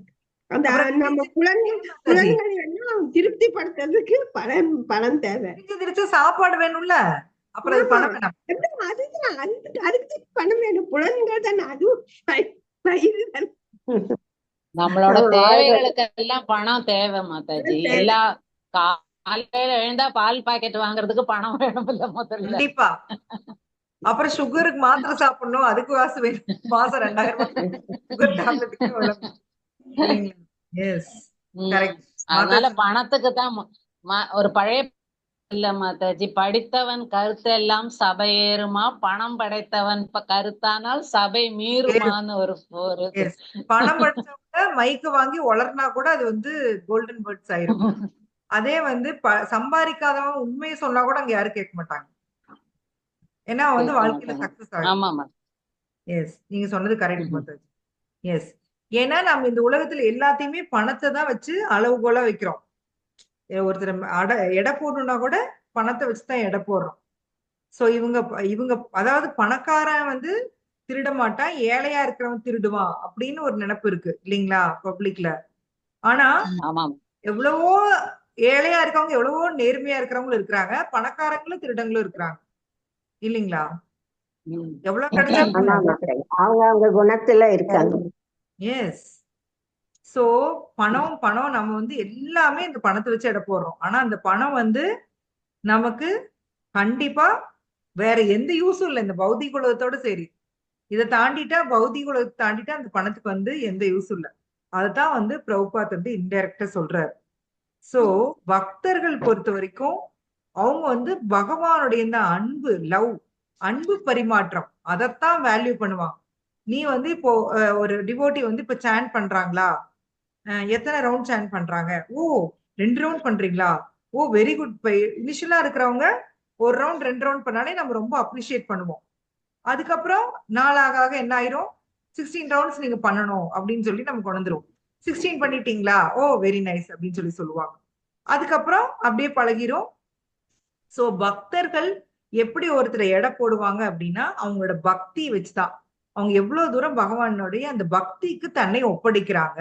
அந்த நம்ம புலன்களை எல்லாம் திருப்தி படுத்துறதுக்கு பணம் தேவை. சாப்பாடு வேணும்ல, அப்புறம் அது பணம் வேணும். அதுக்கு பணம் வேணும். புலன்கள் தானே, அதுவும் வயிறு தானே. நம்மளோட தேவைகளுக்கு எல்லாம் பணம் தேவை மாதாஜி. எல்லா காலையில எழுந்தா பால் பாக்கெட் வாங்குறதுக்கு பணம் வேணும் இல்ல முதல்ல. கண்டிப்பா. அப்புறம் சுகருக்கு மாத்திரை சாப்பிடணும், அதுக்கு காசு வேணும். மாசம் 2000 சுகர் டேப்லெட்டுக்கு. அதனால பணத்துக்கு தான் ஒரு பழைய இல்ல மாதாஜி, படித்தவன் கருத்தெல்லாம் சபை ஏறுமா, பணம் படைத்தவன் கருத்தானால் சபை மீறுமான்னு ஒரு இது. எஸ், பணம் படிச்சவங்க மைக்கு வாங்கி ஒளர்னா கூட அது வந்து கோல்டன் வேர்ட்ஸ் ஆயிரும். அதே வந்து சம்பாதிக்காதவன் உண்மையை சொன்னா கூட அங்க யாரும் கேட்க மாட்டாங்க. ஏன்னா அவன் வந்து கேட்க வாழ்க்கையில மாட்டாங்க. சக்சஸ் ஆகும். ஆமாமா. எஸ், நீங்க சொன்னது கரெக்ட் மாதாஜி. எஸ், ஏன்னா நம்ம இந்த உலகத்துல எல்லாத்தையுமே பணத்தை தான் வச்சு அளவுகோலா வைக்கிறோம். ஒருத்தர் எடை போடணும்னா கூட பணத்தை வச்சுதான் எடை போடுறோம். சோ இவங்க அதாவது பணக்காரன் வந்து திருட மாட்டான், ஏழையா இருக்கிறவன் திருடுவான் அப்படின்னு ஒரு நினைப்பு இருக்கு இல்லைங்களா பப்ளிக்ல. ஆனா ஆமாம். எவ்வளவோ ஏழையா இருக்கவங்க எவ்வளவோ நேர்மையா இருக்கிறவங்களும் இருக்கிறாங்க, பணக்காரங்களும் திருடங்களும் இருக்கிறாங்க இல்லைங்களா? எவ்வளவு கிடைச்சாலும் அவங்க குணத்துல இருக்காங்க. எஸ். சோ பணம் நம்ம வந்து எல்லாமே இந்த பணத்தை வச்சு எடை போடுறோம். ஆனா அந்த பணம் வந்து நமக்கு கண்டிப்பா வேற எந்த யூஸும் இல்லை இந்த பௌதிக உலகத்தோட சரி. இதை தாண்டிட்டா பௌதிக உலகத்தை தாண்டிட்டா அந்த பணத்துக்கு வந்து எந்த யூஸும் இல்லை. அதுதான் வந்து பிரபுபாத் வந்து இன்டைரக்டா சொல்றாரு. சோ பக்தர்கள் பொறுத்த வரைக்கும் அவங்க வந்து பகவானுடைய இந்த அன்பு பரிமாற்றம் அதைத்தான் வேல்யூ பண்ணுவாங்க. நீ வந்து இப்போ ஒரு டிவோட்டி வந்து இப்ப சாண்ட் பண்றாங்களா, எத்தனை ரவுண்ட் சாண்ட் பண்றாங்க, ஓ 2 ரவுண்ட் பண்றீங்களா, ஓ வெரி குட். இனிஷியலா இருக்கிறவங்க 1 ரவுண்ட் 2 ரவுண்ட் பண்ணாலே நம்ம ரொம்ப அப்ரிஷியேட் பண்ணுவோம். அதுக்கப்புறம் நாளாக என்ன ஆயிரும், 16 ரவுண்ட்ஸ் நீங்க பண்ணணும் அப்படின்னு சொல்லி நம்ம கொண்டு வந்துருவோம். 16 பண்ணிட்டீங்களா, ஓ வெரி நைஸ் அப்படின்னு சொல்லுவாங்க. அதுக்கப்புறம் அப்படியே பழகிரும். சோ பக்தர்கள் எப்படி ஒருத்தரை எடை போடுவாங்க அப்படின்னா அவங்களோட பக்தி வச்சுதான். அவங்க எவ்வளவு தூரம் பகவானுடைய அந்த பக்திக்கு தன்னை ஒப்படைக்கிறாங்க,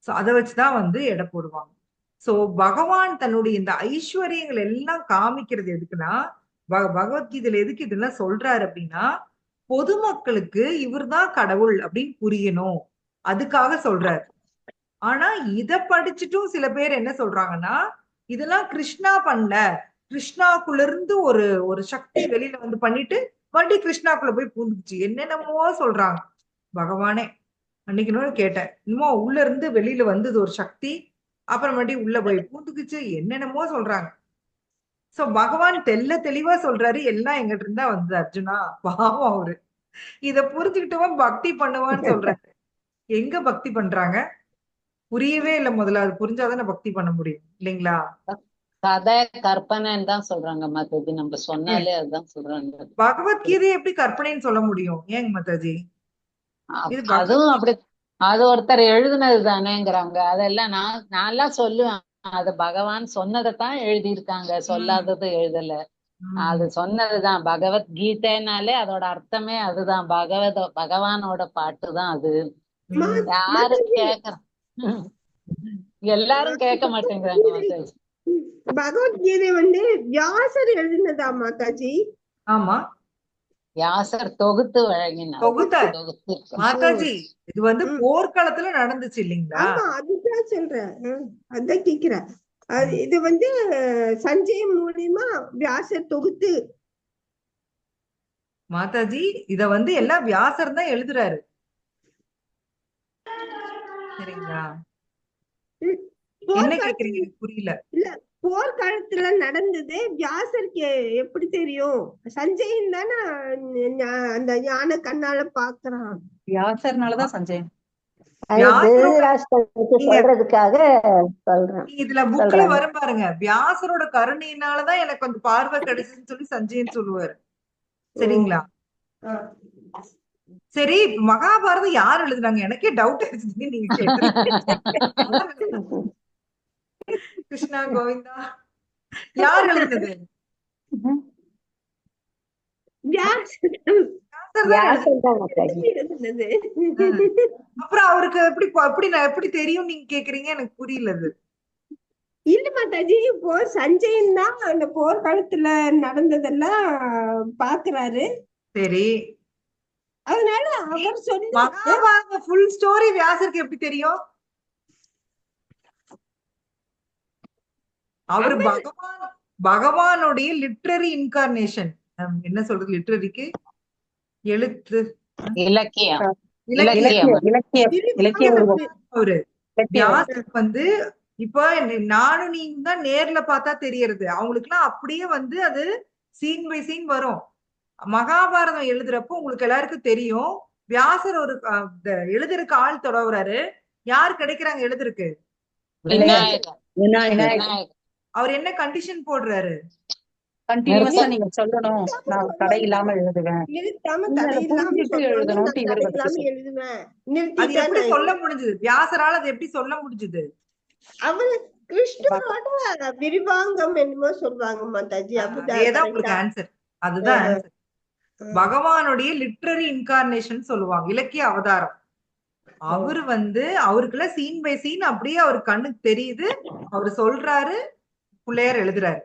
சோ அதை வச்சுதான் வந்து எடை போடுவாங்க. சோ பகவான் தன்னுடைய இந்த ஐஸ்வர்யங்கள் எல்லாம் காமிக்கிறது எதுக்குன்னா, பகவத்கீதையில எதுக்கு இதெல்லாம் சொல்றாரு அப்படின்னா, பொதுமக்களுக்கு இவர்தான் கடவுள் அப்படின்னு புரியணும், அதுக்காக சொல்றாரு. ஆனா இத படிச்சுட்டும் சில பேர் என்ன சொல்றாங்கன்னா, இதெல்லாம் கிருஷ்ணா பண்ணல, கிருஷ்ணாக்குள்ள இருந்து ஒரு சக்தி வெளியில வந்து பண்ணிட்டு மறுபடியும் கிருஷ்ணாக்குள்ள போய் பூந்துக்குச்சு, என்னென்னமோ சொல்றாங்க. பகவானே அன்னைக்கு கேட்டேன், இன்னும் உள்ள இருந்து வெளியில வந்தது ஒரு சக்தி, அப்புறம் மறுபடியும் உள்ள போய் பூந்துக்குச்சு, என்னென்னமோ சொல்றாங்க. சோ பகவான் தெளிவா சொல்றாரு, எல்லாம் எங்கிட்ட இருந்தா வந்தது அர்ஜுனா, பாவம் அவரு இத புரிஞ்சுக்கிட்டவன் பக்தி பண்ணுவான்னு சொல்றாரு. எங்க பக்தி பண்றாங்க? புரியவே இல்லை. முதல்ல அது புரிஞ்சாதானே பக்தி பண்ண முடியும் இல்லைங்களா? கதை கற்பனைன்னு தான் சொல்றாங்க மாதாஜி, நம்ம சொன்னாலே அதுதான் சொல்றாங்க. பகவத்கீதையை எப்படி கற்பனைன்னு சொல்ல முடியும் ஏங்க மாதாஜி? அதுவும் அப்படி, அது ஒருத்தர் எழுதுனது தானேங்கிறாங்க. அதெல்லாம் நான்லாம் சொல்லுவேன், அது பகவான் சொன்னதைத்தான் எழுதியிருக்காங்க, சொல்லாதது எழுதல. அது சொன்னதுதான். பகவத்கீதைனாலே அதோட அர்த்தமே அதுதான், பகவானோட பாட்டு தான் அது. யாரும் கேக்குற எல்லாரும் கேட்க மாட்டேங்கிறாங்க மாதாஜி. பகவத்கீதை வந்து வியாசர் எழுதினதா மாதாஜி? ஆமா, வியாசர் தொகுத்து வழங்கினார். மாதாஜி இது வந்து போர்க்களத்துல நடந்துச்சு இல்லைங்களா? ஆமா, அதுதான் சொல்றேன், அதான் கேக்குறேன். இது வந்து சஞ்சய் மூலியமா வியாசர் தொகுத்து. மாதாஜி இத வந்து எல்லாம் வியாசர் தான் எழுதுறாரு, சரிங்களா? என்ன கேக்குறீங்க எனக்கு புரியல. இல்ல, போர்க்காலத்துல நடந்தது வியாசருக்கு எப்படி தெரியும்? சஞ்சயன் தானே அந்த ஞான கண்ணால பாக்குறான். வியாசர்னாலதான் சஞ்சயன். சொல்றதுக்காக சொல்றேன். இதுல புக்ல வரும் பாருங்க, வியாசரோட கருணையினாலதான் எனக்கு அந்த பார்வை கிடைச்சுன்னு சொல்லி சஞ்சயன் சொல்லுவாரு, சரிங்களா? சரி, மகாபாரதம் யார் எழுதுனாங்க? எனக்கே டவுட் ஆயிடுச்சு நீங்க கேக்குறீங்க. கிருஷ்ணா கோவிந்தா யார் எழுதுனது? அப்புறம் அவருக்கு எப்படி தெரியும் நீங்க கேக்குறீங்க? எனக்கு புரியல. இல்ல மாதாஜி, இப்போ சஞ்சயன் தான் அந்த போர்க்காலத்துல நடந்ததெல்லாம் பாக்குறாரு. சரி, அதனால அவர் சொல்லி மகாபாரத ஃபுல் ஸ்டோரி வியாசருக்கு எப்படி தெரியும்? அவர் பகவானுடைய லிட்ரரி இன்கார்னேஷன். என்ன சொல்றது லிட்ரரிக்கு? எழுத்து, இலக்கியம். அவரு வியாசருக்கு வந்து இப்ப நானும் நீங்க தான் நேர்ல பார்த்தா தெரியறது. அவங்களுக்கு எல்லாம் அப்படியே வந்து அது சீன் பை சீன் வரும். மகாபாரதம் எழுதுறப்போ உங்களுக்கு எல்லாருக்கும் தெரியும். வியாசர் ஒரு எழுதுறதுக்கு ஆள் தொடவுறாரு. யார் கிடைக்கிறாங்க எழுதுறதுக்கு? விநாயகர் விநாயகர் விநாயகர் அவர் என்ன கண்டிஷன் போடுறாரு? கண்டினியூஸா நீங்க சொல்லணும், நான் தடை இல்லாம எழுதுவேன், நிறுத்தாம நீங்க அதை தடையில்லாம புரிஞ்சுட்டு சொல்லணும், எழுதணும்ட்டு நான் இவருக்கு தடையில்லாம சொல்லு. எழுதுவேன், அது நிறுத்திட்டா எப்படி நான் சொல்ல முடிஞ்சது? வியாசரால அது எப்படி சொல்ல முடிஞ்சது? அவரு கிருஷ்ணனோட விரிவாங்கம் என்னமோ சொல்லுவாங்க மாதாஜி. அப்படிதான் அதேதான் உங்களுக்கு correct ஆன்சர். அதுதான் ஆ? ஆன்சர். பகவானுடைய லிட்ரரி இன்கார்னேஷன் சொல்லுவாங்க, இலக்கிய அவதாரம். அவரு வந்து அவருக்குள்ள சீன் பை சீன் அப்படியே அவர் கண்ணுக்கு தெரியுது. அவரு சொல்றாரு, பிள்ளையார் எழுதுறாரு.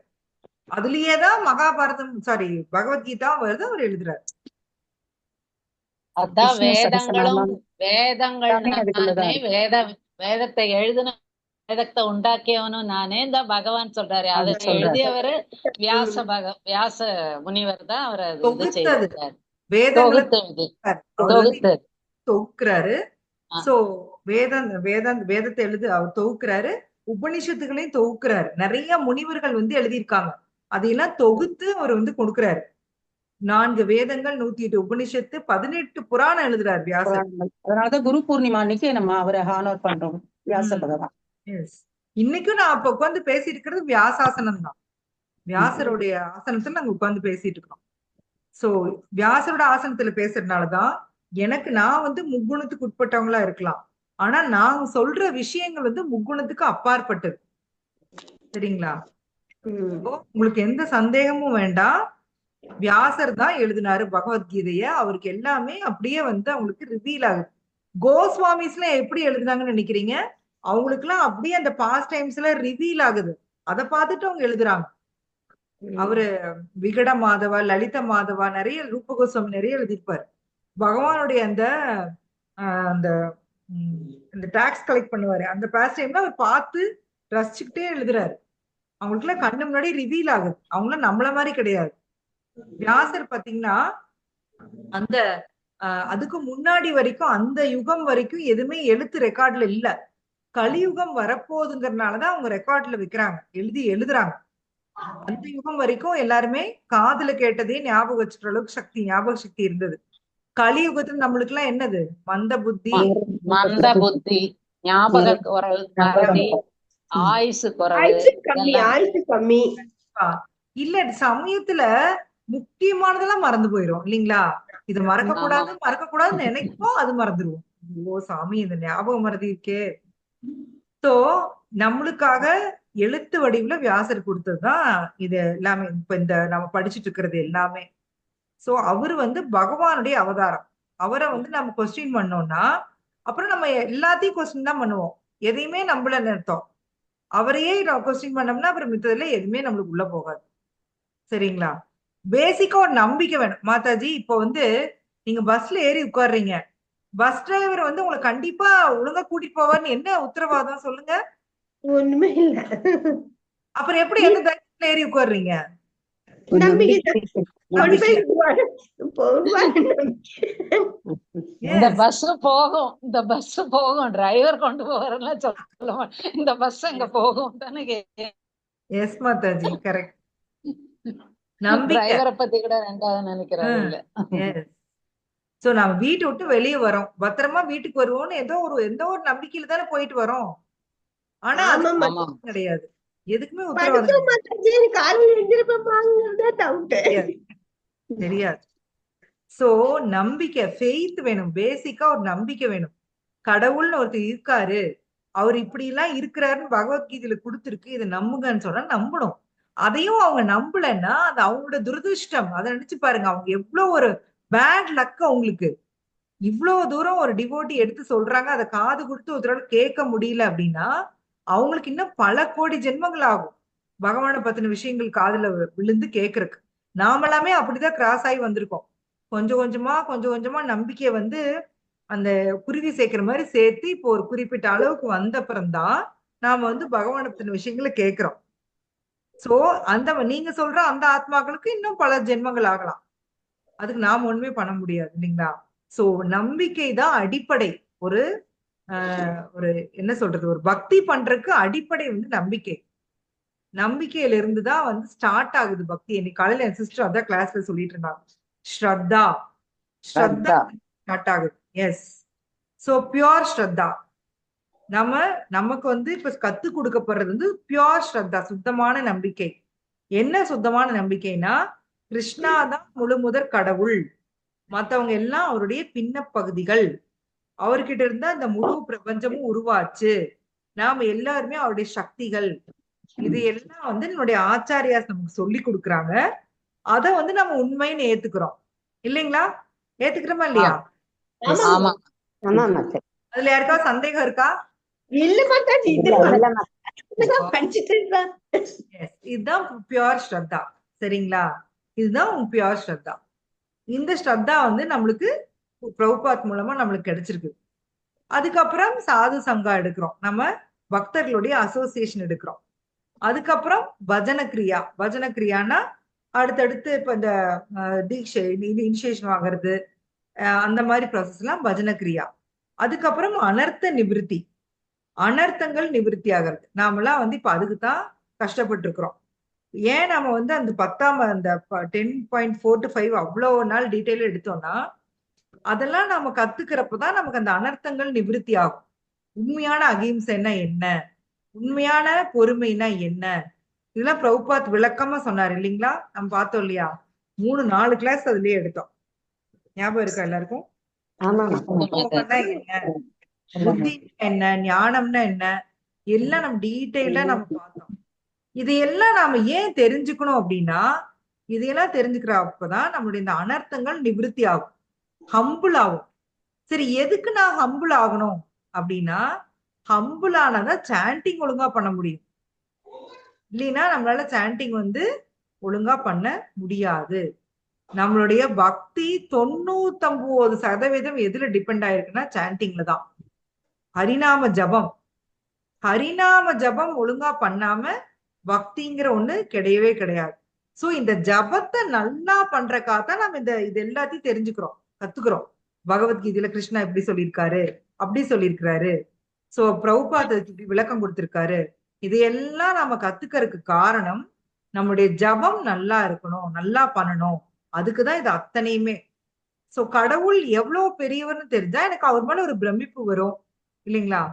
அதுலயேதான் மகாபாரதம் சாரி பகவத்கீதா வருது, அவர் எழுதுறாரு. அதான் விஷ்ணு வேதங்களும் சகஸ்ரநாமம் எல்லாமே அதுக்குள்ளதான் நானே, இருக்கு. வேதத்தை எழுதின வேதத்தை உண்டாக்கியவனும் நானே தான் பகவான் சொல்றாரு. அது அதை சொல்றாரு. எழுதியவரு வியாச முனிவர் தான் அவர் அது இது தொகுத்தது செய்திருக்காரு. வேதங்களை தொகுத்தது அவர் வந்து தொகுத்தது தொகுக்கிறாரு. ஆ. சோ வேதத்தை அவர் தொகுக்கிறாரு. உபனிஷத்துகளையும் தொகுக்கிறாரு. நிறைய முனிவர்கள் வந்து எழுதியிருக்காங்க. அதையெல்லாம் தொகுத்து அவர் வந்து கொடுக்கிறாரு. 4 வேதங்கள், 108 உபனிஷத்து, 18 புராணம் எழுதுறாரு வியாசர். புராணங்கள். அதனாலதான் குரு பூர்ணிமா அன்னைக்கு நம்ம அவரை ஹானர் பண்றோம், வியாச பகவான். Yes. இன்னைக்கும் நான் அப்ப உட்கார்ந்து பேசிட்டு இருக்கிறது வியாசாசனம் தான். வியாசருடைய ஆசனத்துல நாங்க உட்கார்ந்து பேசிட்டு இருக்கோம். சோ வியாசரோட ஆசனத்துல பேசுறதுனாலதான் எனக்கு நான் வந்து முக்குணத்துக்கு உட்பட்டவங்களா இருக்கலாம். ஆனா நான் சொல்ற விஷயங்கள் வந்து முக்குணத்துக்கு அப்பாற்பட்டது. சரிங்களா? So, உங்களுக்கு எந்த சந்தேகமும் வேண்டாம். வியாசர் தான் எழுதினாரு பகவத்கீதைய. அவருக்கு எல்லாமே அப்படியே வந்து அவங்களுக்கு ரிவீல் ஆகுது. கோஸ்வாமிஸ்ல எப்படி எழுதுனாங்கன்னு நினைக்கிறீங்க? அவங்களுக்கு எல்லாம் அப்படியே அந்த பாஸ்ட் டைம்ஸ்ல ரிவீல் ஆகுது. அதை பார்த்துட்டு அவங்க எழுதுறாங்க. அவரு விகட மாதவா, லலித மாதவா, நிறைய ரூப கோஸ்வாமி நிறைய எழுதியிருப்பாரு. பகவானுடைய அந்த அந்த இந்த டாக்ஸ் கலெக்ட் பண்ணுவாரு, அந்த பாஸ்ட் டைம்ல அவர் பார்த்து ரசிச்சுக்கிட்டே எழுதுறாரு. அவங்களுக்கு எல்லாம் கண்ணு முன்னாடி ரிவீல் ஆகுது. அவங்களும் நம்மள மாதிரி கிடையாது. வியாசர் பாத்தீங்கன்னா அந்த அதுக்கு முன்னாடி வரைக்கும் அந்த யுகம் வரைக்கும் எதுவுமே எழுத்து ரெக்கார்ட்ல இல்ல. கலியுகம் வரப்போகுதுங்கிறதுனாலதான் அவங்க ரெக்கார்ட்ல வைக்கிறாங்க, எழுதுறாங்க. அந்த யுகம் வரைக்கும் எல்லாருமே காதுல கேட்டதே ஞாபகம் வச்சுக்கிற அளவுக்கு ஞாபக சக்தி இருந்தது. கலியுகத்துல நம்மளுக்கு எல்லாம் என்னது? மந்த புத்தி, ஞாபக குறைவு, மறதி, ஆயுசு குறைவு, ஆயுசு கம்மி. இல்ல சமயத்துல முக்கியமானதெல்லாம் மறந்து போயிரும் இல்லைங்களா? இது மறக்க கூடாதுன்னு நினைப்போம், அது மறந்துடுவோம். ஓ சாமி, இந்த ஞாபக மறதி இருக்கே. சோ நம்மளுக்காக எழுத்து வடிவுல வியாசர் கொடுத்ததுதான் இது எல்லாமே. இப்ப இந்த நம்ம படிச்சுட்டு இருக்கிறது எல்லாமே. சோ அவரு வந்து பகவானுடைய அவதாரம். அவரை வந்து நம்ம கொஸ்டின் பண்ணோம்னா அப்புறம் நம்ம எல்லாத்தையும் கொஸ்டின் தான் பண்ணுவோம். எதையுமே நம்மள நிறுத்தோம். அவரையே கொஸ்டின் பண்ணோம்னா அப்புறம் மித்ததுல எதுவுமே நம்மளுக்கு உள்ள போகாது. சரிங்களா? பேசிக்கா ஒரு நம்பிக்கை வேணும். மாதாஜி, இப்போ வந்து நீங்க பஸ்ல ஏறி உட்கார்றீங்க. பஸ் டிரைவர் வந்து உங்களை கண்டிப்பா ஒழுங்கா கூட்டிட்டு போவார்னு என்ன உத்தரவாதம் சொல்லுங்க? ஒண்ணுமே இல்ல. அப்புறம் எப்படி எந்த தைரியத்துல ஏறி உட்கார்றீங்க? இந்த பஸ் போகும் டிரைவர் கொண்டு போறேன்னு சொல்ல மாட்டேன். இந்த பஸ் அங்க போகும் தானே. Yes Mataji, correct. டிரைவரை பத்தி கூட ரெண்டாவது நினைக்கிறது இல்ல. சோ நம்ம வீட்டை விட்டு வெளியே வரோம், பத்திரமா வீட்டுக்கு வருவோம்னு எந்த ஒரு நம்பிக்கையில தானே போயிட்டு வரோம். ஆனா அது கிடையாது, எதுக்குமே உத்தரவாதம் தெரியாது. சோ நம்பிக்கை, ஃபெய்த் வேணும். பேசிக்கா ஒரு நம்பிக்கை வேணும். கடவுள்னு ஒருத்தர் இருக்காரு, அவர் இப்படி எல்லாம் இருக்கிறாருன்னு பகவத்கீதையில கொடுத்துருக்கு, இதை நம்புங்கன்னு சொன்னா நம்பணும். அதையும் அவங்க நம்பலன்னா அது அவங்களோட துரதிருஷ்டம். அதை நினைச்சு பாருங்க, அவங்க எவ்வளவு ஒரு பேட் லக் அவங்களுக்கு. இவ்வளவு தூரம் ஒரு டிவோட்டி எடுத்து சொல்றாங்க, அதை காது கொடுத்து ஒரு தடவை கேட்க முடியல அப்படின்னா அவங்களுக்கு இன்னும் பல கோடி ஜென்மங்கள் ஆகும் பகவானை பத்தின விஷயங்கள் காதுல விழுந்து கேட்கறதுக்கு. நாமெல்லாமே அப்படிதான் கிராஸ் ஆகி வந்திருக்கோம். கொஞ்சம் கொஞ்சமா நம்பிக்கையை வந்து அந்த குருவி சேர்க்கிற மாதிரி சேர்த்து இப்போ ஒரு குறிப்பிட்ட அளவுக்கு வந்த அப்புறம்தான் நாம வந்து பகவானை பத்தின விஷயங்களை கேட்கிறோம். சோ அந்த நீங்க சொல்ற அந்த ஆத்மாக்களுக்கு இன்னும் பல ஜென்மங்கள் ஆகலாம். அதுக்கு நாம ஒண்ணுமே பண்ண முடியாது இல்லைங்களா? சோ நம்பிக்கை தான் அடிப்படை ஒரு ஒரு என்ன சொல்றது, ஒரு பக்தி பண்றதுக்கு அடிப்படை வந்து நம்பிக்கை. நம்பிக்கையில இருந்துதான் வந்து ஸ்டார்ட் ஆகுது பக்தி. இன்னைக்கு காலையில என் சிஸ்டர் அதான் கிளாஸ்ல சொல்லிட்டு இருந்தாங்க. ஸ்ரத்தா ஸ்ரத்தா ஸ்டார்ட் ஆகுது. எஸ். சோ பியோர் ஸ்ரத்தா. நமக்கு வந்து இப்ப கத்து கொடுக்கப்படுறது வந்து பியோர் ஸ்ரத்தா, சுத்தமான நம்பிக்கை. என்ன சுத்தமான நம்பிக்கைனா, கிருஷ்ணா தான் முழு முதற் கடவுள், மத்தவங்க எல்லாம் அவருடைய பின்ன பகுதிகள், அவர்கிட்ட இருந்து அந்த முழு பிரபஞ்சமும் உருவாச்சு, நாம எல்லாருமே அவருடைய சக்திகள். இது எல்லாம் வந்து நம்முடைய ஆச்சாரியாஸ் நமக்கு சொல்லி கொடுக்குறாங்க. அத வந்து நம்ம உண்மைன்னு ஏத்துக்கிறோம் இல்லைங்களா? ஏத்துக்கிறோமா இல்லையா? ஆமா ஆமா மாதாஜி. அதுல யாருக்காவது சந்தேகம் இருக்கா? இல்ல மாதாஜி, இல்ல இல்ல மாதாஜி. இதுதான் படிச்சுட்டு இருக்கேன். Yes. இதுதான் பியோர் ஸ்ரத்தா. சரிங்களா? இதுதான் பியோர் ஸ்ரத்தா. இந்த ஸ்ரத்தா வந்து நம்மளுக்கு பிரபுபாத் மூலமா நம்மளுக்கு கிடைச்சிருக்கு. அதுக்கப்புறம் சாது சங்கா எடுக்கிறோம், நம்ம பக்தர்களுடைய அசோசியேஷன் எடுக்கிறோம். அதுக்கப்புறம் பஜன கிரியா. பஜன கிரியானா அடுத்தடுத்து இப்ப இந்த தீட்சை இனிஷியேஷன் வாங்குறது, அந்த மாதிரி ப்ராசஸ் எல்லாம் பஜன கிரியா. அதுக்கப்புறம் அனர்த்த நிவிருத்தி, அனர்த்தங்கள் நிவிருத்தி ஆகிறது. நாமெல்லாம் வந்து இப்ப அதுக்கு தான் கஷ்டப்பட்டு இருக்கிறோம். ஏன் நம்ம வந்து அந்த 10ஆம் அந்த 10.4 to 5 அவ்வளவு நாள் டீட்டெயில் எடுத்தோம்னா, அதெல்லாம் நம்ம கத்துக்கிறப்பதான் நமக்கு அந்த அனர்த்தங்கள் நிவிருத்தி ஆகும். உண்மையான அகிம்சைன்னா என்ன, உண்மையான பொறுமைனா என்ன, இதெல்லாம் பிரபுபாத் விளக்கமா சொன்னார் இல்லைங்களா? நம்ம பார்த்தோம் இல்லையா? 3-4 கிளாஸ் அதுலயே எடுத்தோம். ஞாபகம் இருக்கா எல்லாருக்கும்? ஆமா கோபம்னா என்ன, புத்தி என்ன, ஞானம்னா என்ன, எல்லாம் நம்ம டீட்டெயிலா நம்ம பார்த்தோம். இதையெல்லாம் நாம ஏன் தெரிஞ்சுக்கணும் அப்படின்னா, இதையெல்லாம் தெரிஞ்சுக்கிறப்பதான் நம்மளுடைய இந்த அனர்த்தங்கள் நிவிருத்தி ஆகும், ஹம்பிள் ஆகும். சரி, எதுக்கு நான் ஹம்பிள் ஆகணும் அப்படின்னா, ஹம்பிள் ஆனாதான் சாண்டிங் ஒழுங்கா பண்ண முடியும். இல்லைன்னா நம்மளால சாண்டிங் வந்து ஒழுங்கா பண்ண முடியாது. நம்மளுடைய பக்தி 99% எதுல டிபெண்ட் ஆயிருக்குன்னா சாண்டிங்ல தான். ஹரிநாம ஜபம். ஹரிநாம ஜபம் ஒழுங்கா பண்ணாம பக்திங்கிற ஒண்ணு கிடையவே கிடையாது. சோ இந்த ஜபத்தை நல்லா பண்றக்காகத்தான் நம்ம இது எல்லாத்தையும் தெரிஞ்சுக்கிறோம், கத்துக்கிறோம். பகவத்கீதையில கிருஷ்ணா எப்படி சொல்லியிருக்காரு, அப்படி சொல்லியிருக்கிறாரு. சோ பிரபுபாத் இப்படி விளக்கம் கொடுத்திருக்காரு. இதையெல்லாம் நம்ம கத்துக்கிறதுக்கு காரணம், நம்முடைய ஜபம் நல்லா இருக்கணும், நல்லா பண்ணணும். அதுக்குதான் இது அத்தனையுமே. சோ கடவுள் எவ்வளவு பெரியவர்னு தெரிஞ்சா எனக்கு அவர் மேல ஒரு பிரமிப்பு வரும் இல்லைங்களா?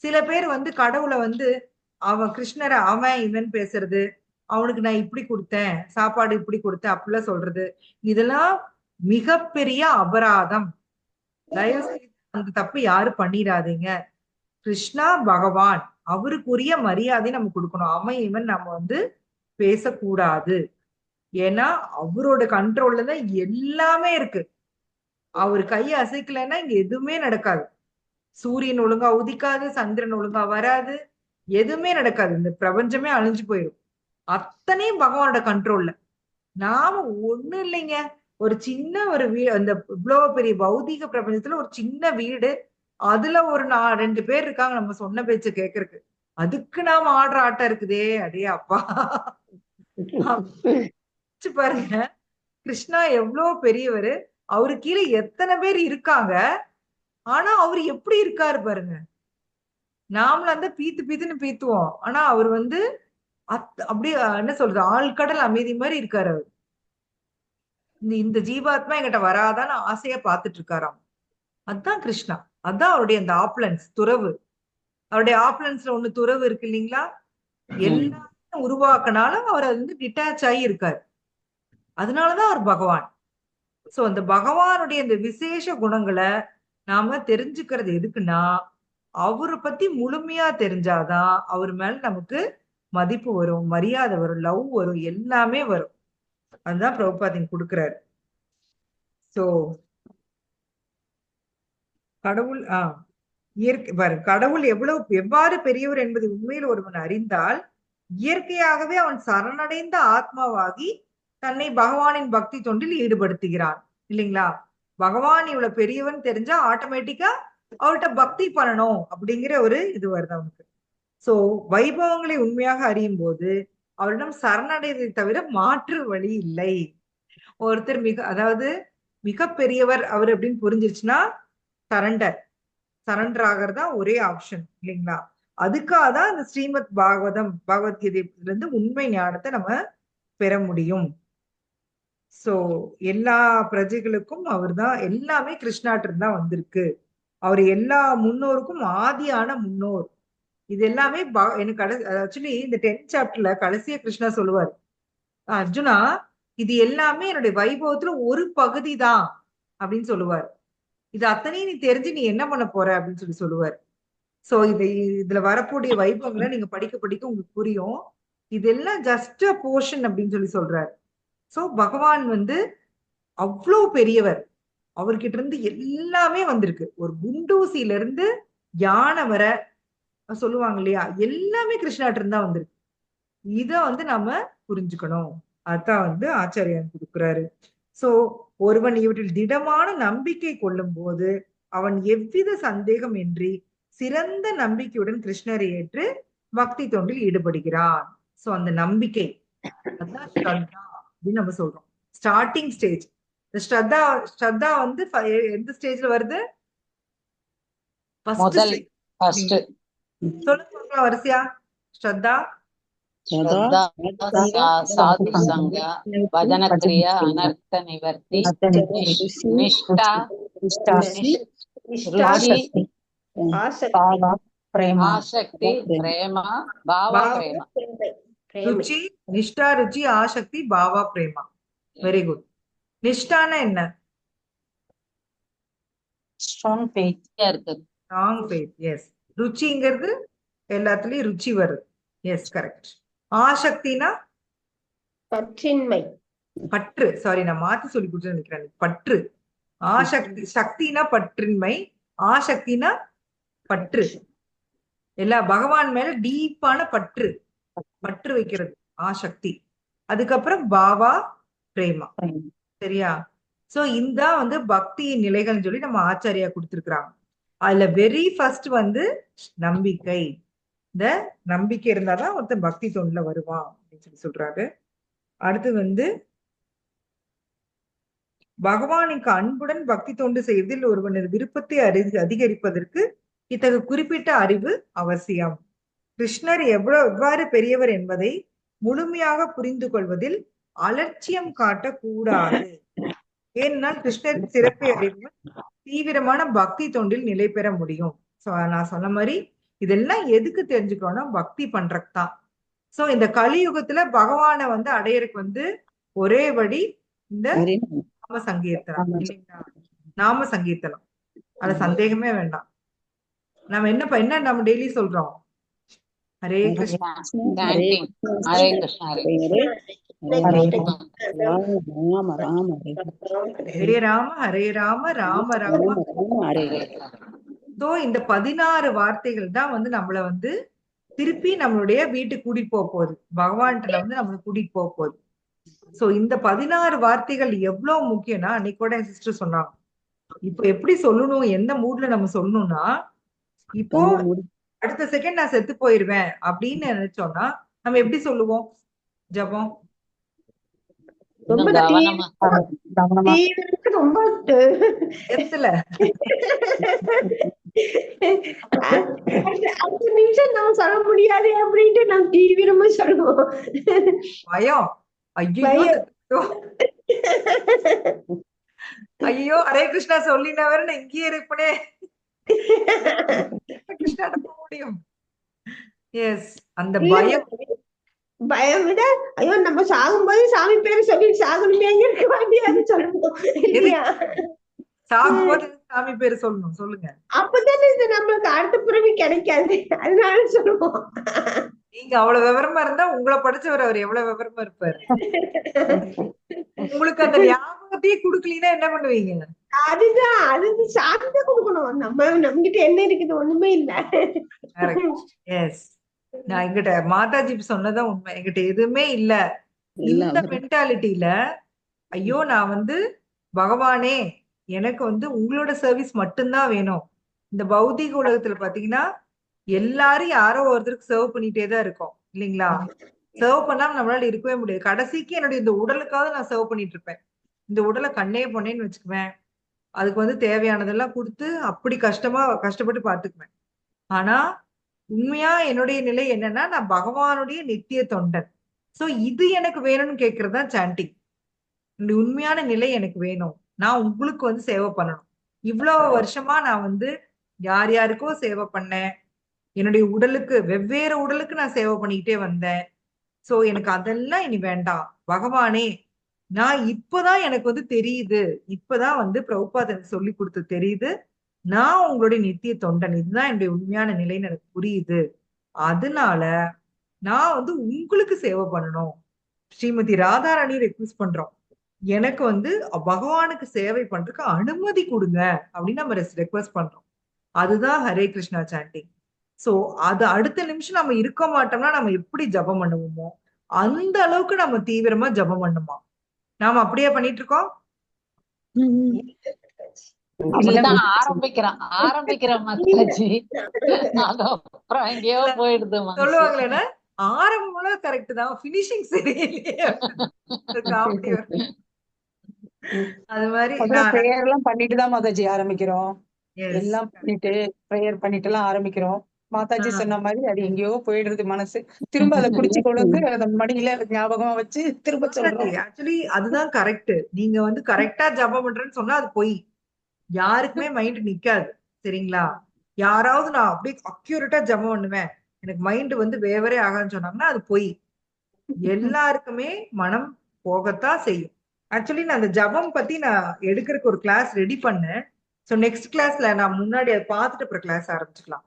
சில பேர் வந்து கடவுளை வந்து அவன் கிருஷ்ணரை அவன் இவன் பேசுறது, அவனுக்கு நான் இப்படி கொடுத்தேன், சாப்பாடு இப்படி கொடுத்தேன் அப்படிலாம் சொல்றது, இதெல்லாம் மிகப்பெரிய அபராதம். தயவு செய்து அந்த தப்பு யாரும் பண்ணிடாதீங்க. கிருஷ்ணா பகவான், அவருக்குரிய மரியாதை நம்ம கொடுக்கணும். அவன் இவன் நம்ம வந்து பேசக்கூடாது. ஏன்னா அவரோட கண்ட்ரோல்ல தான் எல்லாமே இருக்கு. அவர் கையை அசைக்கலைன்னா இங்க எதுவுமே நடக்காது. சூரியன் ஒழுங்கா உதிக்காது, சந்திரன் ஒழுங்கா வராது, எதுவுமே நடக்காது. இந்த பிரபஞ்சமே அழிஞ்சு போயிடும். அத்தனையும் பகவானோட கண்ட்ரோல்ல. நாம ஒண்ணும் இல்லைங்க. ஒரு சின்ன ஒரு அந்த இவ்வளவு பெரிய பௌதீக பிரபஞ்சத்துல ஒரு சின்ன வீடு, அதுல ஒரு 2 பேர் இருக்காங்க நம்ம சொன்ன பேச்ச கேட்கறதுக்கு. அதுக்கு நாம ஆடுற ஆட்டம் இருக்குதே, அடே அப்பா. பாருங்க, கிருஷ்ணா எவ்வளவு பெரியவரு, அவரு கீழே எத்தனை பேர் இருக்காங்க, ஆனா அவரு எப்படி இருக்காரு பாருங்க. நாமள அந்த பீத்து பீத்துன்னு பீத்துவோம், ஆனா அவர் வந்து அப்படியே என்ன சொல்றது, ஆழ்கடல் அமைதி மாதிரி இருக்காரு அவர். இந்த ஜீவாத்மா என்கிட்ட வராதான்னு ஆசையா பார்த்துட்டு இருக்காராம். அதுதான் கிருஷ்ணா. அதான் அவருடைய அந்த ஆப்லன்ஸ், துறவு. அவருடைய ஆப்லன்ஸ்ல ஒண்ணு துறவு இருக்கு இல்லைங்களா? எல்லாத்தையும் உருவாக்கினாலும் அவர் வந்து டிட்டாச் ஆகி இருக்காரு. அதனாலதான் அவர் பகவான். சோ அந்த பகவானுடைய இந்த விசேஷ குணங்களை நாம தெரிஞ்சுக்கிறது எதுக்குன்னா, அவரை பத்தி முழுமையா தெரிஞ்சாதான் அவர் மேல நமக்கு மதிப்பு வரும், மரியாதை வரும், லவ் வரும், எல்லாமே வரும். அதுதான் பிரபுபாதின் கொடுக்கிறாரு. சோ கடவுள் இயற்கை பாரு, கடவுள் எவ்வாறு பெரியவர் என்பதை உண்மையில் ஒருவன் அறிந்தால் இயற்கையாகவே அவன் சரணடைந்த ஆத்மாவாகி தன்னை பகவானின் பக்தி தொண்டில் ஈடுபடுத்துகிறான் இல்லைங்களா? பகவான் இவ்வளவு பெரியவன் தெரிஞ்சா ஆட்டோமேட்டிக்கா அவர்கிட்ட பக்தி பண்ணணும் அப்படிங்கிற ஒரு இது வருது அவனுக்கு. சோ வைபவங்களை உண்மையாக அறியும் போது அவரிடம் சரணடைவதை தவிர மாற்று வழி இல்லை. ஒருத்தர் அதாவது மிக பெரியவர் அவர் அப்படின்னு புரிஞ்சிருச்சுன்னா சரண்டர். சரண்டர் ஆகிறதா ஒரே ஆப்ஷன் இல்லைங்களா? அதுக்காக தான் இந்த ஸ்ரீமத் பாகவதம் பகவத்கீதையில இருந்து உண்மை ஞானத்தை நம்ம பெற முடியும். சோ எல்லா பிரஜைகளுக்கும் அவர் தான், எல்லாமே கிருஷ்ணாட்டு தான் வந்திருக்கு. அவர் எல்லா முன்னோருக்கும் ஆதியான முன்னோர். இது எல்லாமே எனக்கு ஆக்சுவலி இந்த 10th சாப்டர்ல கடைசியா கிருஷ்ணா சொல்லுவார், அர்ஜுனா இது எல்லாமே என்னுடைய வைபவத்துல ஒரு பகுதி தான் அப்படின்னு சொல்லுவார். இது அத்தனையும் நீ தெரிஞ்சு நீ என்ன பண்ண போற அப்படின்னு சொல்லுவார். சோ இதுல வரக்கூடிய வைபவங்களை நீங்க படிக்க படிக்க உங்களுக்கு புரியும். இதெல்லாம் ஜஸ்ட் அ போர்ஷன் அப்படின்னு சொல்றாரு. சோ பகவான் வந்து அவ்வளவு பெரியவர். அவர்கிட்ட இருந்து எல்லாமே வந்திருக்கு. ஒரு குண்டூசியில இருந்து யானை வர சொல்லுவாங்க இல்லையா, எல்லாமே கிருஷ்ணாட்ட இருந்தா வந்திருக்கு. இத வந்து நம்ம புரிஞ்சுக்கணும். அதான் வந்து ஆச்சாரியன் கொடுக்குறாரு. சோ ஒருவன் இவற்றில் திடமான நம்பிக்கை கொள்ளும் போது அவன் எவ்வித சந்தேகம் இன்றி சிறந்த நம்பிக்கையுடன் கிருஷ்ணரை ஏற்று பக்தி தொண்டில் ஈடுபடுகிறான். சோ அந்த நம்பிக்கை அதான் ஸ்ரத்தா அப்படின்னு நம்ம சொல்றோம். Starting stage. ஸ்ரத்தா வந்து எந்த ஸ்டேஜ்ல வருது? முதல் ஃபர்ஸ்ட் சொல்லுங்க வரிசையா. ஸ்ரத்தா, ஸ்ரத்தா, சாது சங்க, பஜன கிரியா, அனர்த்த நிவர்த்தி, நிஷ்டா, ருச்சி, ஆசக்தி, பிரேமா, பாவா பிரேமா. ருச்சி, நிஷ்டா, ருச்சி, ஆசக்தி, பாவா, பிரேமா. Very good. நிஷ்டானா என்ன? ஸ்ட்ராங் ஃபெய்த் இருக்கு. Strong faith. எஸ். ருச்சிங்கிறது எல்லாத்துலயும் ருச்சி வருது. S, correct. ஆசக்தினா பற்றின்மை, பற்று. சாரி, நான் மாத்தி சொல்லி கொடுத்து நினைக்கிறேன். பற்று. ஆசக்தி, சக்தினா பற்றின்மை, ஆசக்தினா பற்று. எல்லா பகவான் மேல டீப்பான பற்று, பற்று வைக்கிறது ஆசக்தி. அதுக்கப்புறம் பாவா, பிரேமா. சரியா? சோ இந்த வந்து பக்தியின் நிலைகள்னு சொல்லி நம்ம ஆச்சாரியா கொடுத்திருக்கிறாங்க. அதுல வெரி ஃபர்ஸ்ட் வந்து நம்பிக்கை. இந்த நம்பிக்கை இருந்தாதான் ஒருத்தன் பக்தி தொண்டுல வருவான் அப்படின்னு சொல்றாரு. அடுத்து வந்து பகவானுக்கு அன்புடன் பக்தி தொண்டு செய்வதில் ஒருவனது விருப்பத்தை அதிகரிப்பதற்கு இத்தகைய குறிப்பிட்ட அறிவு அவசியம். கிருஷ்ணர் எவ்வாறு பெரியவர் என்பதை முழுமையாக புரிந்து கொள்வதில் அலட்சியம் காட்டக்கூடாது. ஏனென்றால் கிருஷ்ணரின் சிறப்பை அறிவு தீவிரமான பக்தி தொண்டில் நிலை பெற முடியும். சோ நான் சொன்ன மாதிரி இதெல்லாம் எதுக்கு தெரிஞ்சுக்கணும்னா பக்தி பண்றதுதான். சோ இந்த கலியுகத்துல பகவானை வந்து அடையறதுக்கு வந்து ஒரே வழி இந்த நாம சங்கீர்த்தனம் இல்லைங்களா? நாம சங்கீர்த்தனம், அது சந்தேகமே வேண்டாம். நம்ம என்ன நம்ம டெய்லி சொல்றோம்? ஹரே கிருஷ்ணா, ஹரே கிருஷ்ணா, ஹரே ராம ஹரே ராம ராம ராம. சோ இந்த 16 வார்த்தைகள் தான் வந்து நம்மள வந்து திருப்பி நம்மளுடைய வீட்டுக்கு கூட்டிட்டு போக போகுது. பகவான்கிட்ட வந்து நம்மள கூட்டிட்டு போக போகுது. சோ இந்த 16 வார்த்தைகள் எவ்வளவு முக்கியம்னா, அன்னைக்கு கூட என் சிஸ்டர் சொன்னாங்க, இப்போ எப்படி சொல்லணும், எந்த மூட்ல நம்ம சொல்லணும்னா, இப்போ அடுத்த செகண்ட் நான் செத்து போயிருவேன் அப்படின்னு நினைச்சோம்னா நம்ம எப்படி சொல்லுவோம்? ஜபம் ரொம்ப ரொம்ப எத்துல அடுத்த நிமிஷம் நம்ம சொல்ல முடியாது அப்படின்ட்டு நம்ம தீவிரமா சொல்லுவோம். பயம். ஐயோ ஐயோ ஹரே கிருஷ்ணா சொல்லினா வேற நான் இங்கேயே இருப்பனே, கிருஷ்ணாட்ட போக முடியும். எஸ், அந்த பயம். பயம் விட ஐயோ நம்ம சாகும்போது சாமி பேரை சொல்லி சாகணுமே இருக்க வேண்டியது சொல்லுவோம் இல்லையா? சாகும்போது சாமி பேரு சொல்லணும். சொல்லுங்க. அப்பதானே இது நம்மளுக்கு அடுத்த பிறவி கிடைக்காது, அதனால சொல்லுவோம். நீங்க அவ்வளவு விவரமா இருந்தா உங்களை படிச்சவர் அவர் எவ்வளவு விவரமா இருப்பாரு. உங்களுக்கு அந்த ஞாபகத்தையே குடுக்கலீன்னா என்ன பண்ணுவீங்க? அதுதான், அது சாப்பிட்டு கொடுக்கணும். நம்ம கிட்ட என்ன இருக்குது? ஒண்ணுமே இல்ல. எஸ், நான் எங்கிட்ட மாதாஜி சொன்னதான் உண்மை. எங்கிட்ட எதுவுமே இல்ல. இந்த மென்டாலிட்டியில ஐயோ நான் வந்து பகவானே எனக்கு வந்து உங்களோட சர்வீஸ் மட்டும்தான் வேணும். இந்த பௌதிக உலகத்துல பாத்தீங்கன்னா எல்லாரும் யாரோ ஒருத்தருக்கு சர்வ் பண்ணிட்டே தான் இருக்கோம் இல்லைங்களா? சர்வ் பண்ணாம நம்மளால இருக்கவே முடியாது. கடைசிக்கு என்னுடைய இந்த உடலுக்காவது நான் சர்வ் பண்ணிட்டு இருப்பேன். இந்த உடலை கண்ணே பொண்ணேன்னு வச்சுக்குவேன். அதுக்கு வந்து தேவையானதெல்லாம் கொடுத்து அப்படி கஷ்டப்பட்டு பார்த்துக்குவேன். ஆனா உண்மையா என்னுடைய நிலை என்னன்னா, நான் பகவானுடைய நித்திய தொண்டன். சோ இது எனக்கு வேணும்னு கேட்கறது தான் சாண்டிங். இந்த உண்மையான நிலை எனக்கு வேணும். நான் உங்களுக்கு வந்து சேவை பண்ணணும். இவ்வளவு வருஷமா நான் வந்து யார் யாருக்கோ சேவை பண்ணேன். என்னுடைய உடலுக்கு வெவ்வேறு உடலுக்கு நான் சேவை பண்ணிக்கிட்டே வந்தேன். சோ எனக்கு அதெல்லாம் இனி வேண்டாம். பகவானே, நான் இப்பதான் எனக்கு வந்து தெரியுது. இப்பதான் வந்து பிரபுபாத் எனக்கு சொல்லி கொடுத்து தெரியுது. நான் உங்களுடைய நித்திய தொண்டன். இதுதான் என்னுடைய உண்மையான நிலைன்னு எனக்கு புரியுது. அதனால நான் வந்து உங்களுக்கு சேவை பண்ணணும். ஸ்ரீமதி ராதாராணி ரெக்வெஸ்ட் பண்றோம். எனக்கு வந்து பகவானுக்கு சேவை பண்றதுக்கு அனுமதி கொடுங்க அப்படின்னு நம்ம ரெக்வெஸ்ட் பண்றோம். அதுதான் ஹரே கிருஷ்ணா சாண்டிங். சோ அது அடுத்த நிமிஷம் நம்ம இருக்க மாட்டோம்னா நம்ம எப்படி ஜபம் பண்ணுவோமோ அந்த அளவுக்கு நம்ம தீவிரமா ஜபம் பண்ணுமா. நாம அப்படியே பண்ணிட்டு இருக்கோம். அப்படித்தான் ஆரம்பிக்கிறோம் மாதாஜி. அப்புறம் எங்கேயோ போயிடுது மனசு. சொல்லுவாங்களேன்னா ஆரம்பம்லாம் கரெக்ட் தான், பினிஷிங் சரியில்லையே. காமெடி வரும். அது மாதிரி பிரேயர் எல்லாம் பண்ணிட்டு தான் மாதாஜி ஆரம்பிக்கிறோம். எல்லாம் பண்ணிட்டு பிரேயர் பண்ணிட்டு எல்லாம் ஆரம்பிக்கிறோம். மாதாஜி சொன்ன மாதிரி அது எங்கேயோ போயிடுறது மனசு. திரும்ப அதை குடிச்சு கொண்டு வந்து அதை மடியில ஞாபகமா வச்சு திரும்ப சொல்றோம். ஆக்சுவலி அதுதான் கரெக்ட். நீங்க வந்து கரெக்டா ஜபம் பண்றேன்னு சொன்னா அது பொய். யாருக்குமே மைண்ட் நிக்காது. சரிங்களா? யாராவது நான் அப்படியே அக்யூரேட்டா ஜபம் பண்ணுவேன், எனக்கு மைண்ட் வந்து வேவரே ஆகான்னு சொன்னாங்கன்னா அது பொய். எல்லாருக்குமே மனம் போகத்தான் செய்யும். ஆக்சுவலி நான் அந்த ஜபம் பத்தி நான் எடுக்கிறதுக்கு ஒரு கிளாஸ் ரெடி பண்ணேன். சோ நெக்ஸ்ட் கிளாஸ்ல நான் முன்னாடி அதை பார்த்துட்டு அப்புறம் கிளாஸ் ஆரம்பிச்சுக்கலாம்.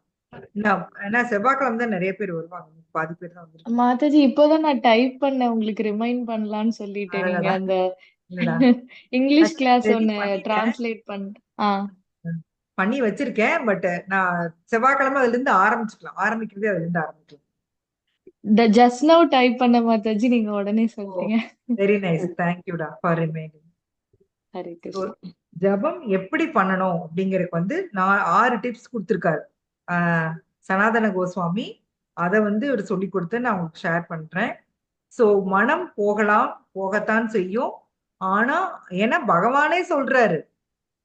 ஏன்னா செவ்வாய்க்கிழமை தான் நிறைய பேர் வருவாங்க. பாதி பேர் தான் வந்துருக்காங்க. மாதாஜி இப்போதான் நான் டைப் பண்ணேன் உங்களுக்கு ரிமைண்ட் பண்ணலாம்னு சொல்லிட்டு. நீங்க அந்த இங்கிலீஷ் கிளாஸ் ஒன்னு டிரான்ஸ்லேட் பண்ணி வச்சிருக்கேன். பட் நான் செவ்வாய்க்கிழமை அதுல இருந்து ஆரம்பிக்கிறதே அதுல இருந்து ஆரம்பிக்கலாம். ஜஸ்ட் நவ் டைப் பண்ண மாதாஜி, நீங்க உடனே சொல்றீங்க. வெரி நைஸ், தேங்க்யூடா ஃபார் ரிமைண்டிங். ஹரே கிருஷ்ணா. ஜபம் எப்படி பண்ணணும் அப்படிங்கறதுக்கு வந்து நான் 6 டிப்ஸ் கொடுத்திருக்காரு சனாதன கோஸ்வாமி. அதை வந்து ஒரு சொல்லி கொடுத்து நான் உங்களுக்கு ஷேர் பண்றேன். சோ மனம் போகத்தான் செய்யும். ஆனா ஏன்னா பகவானே சொல்றாரு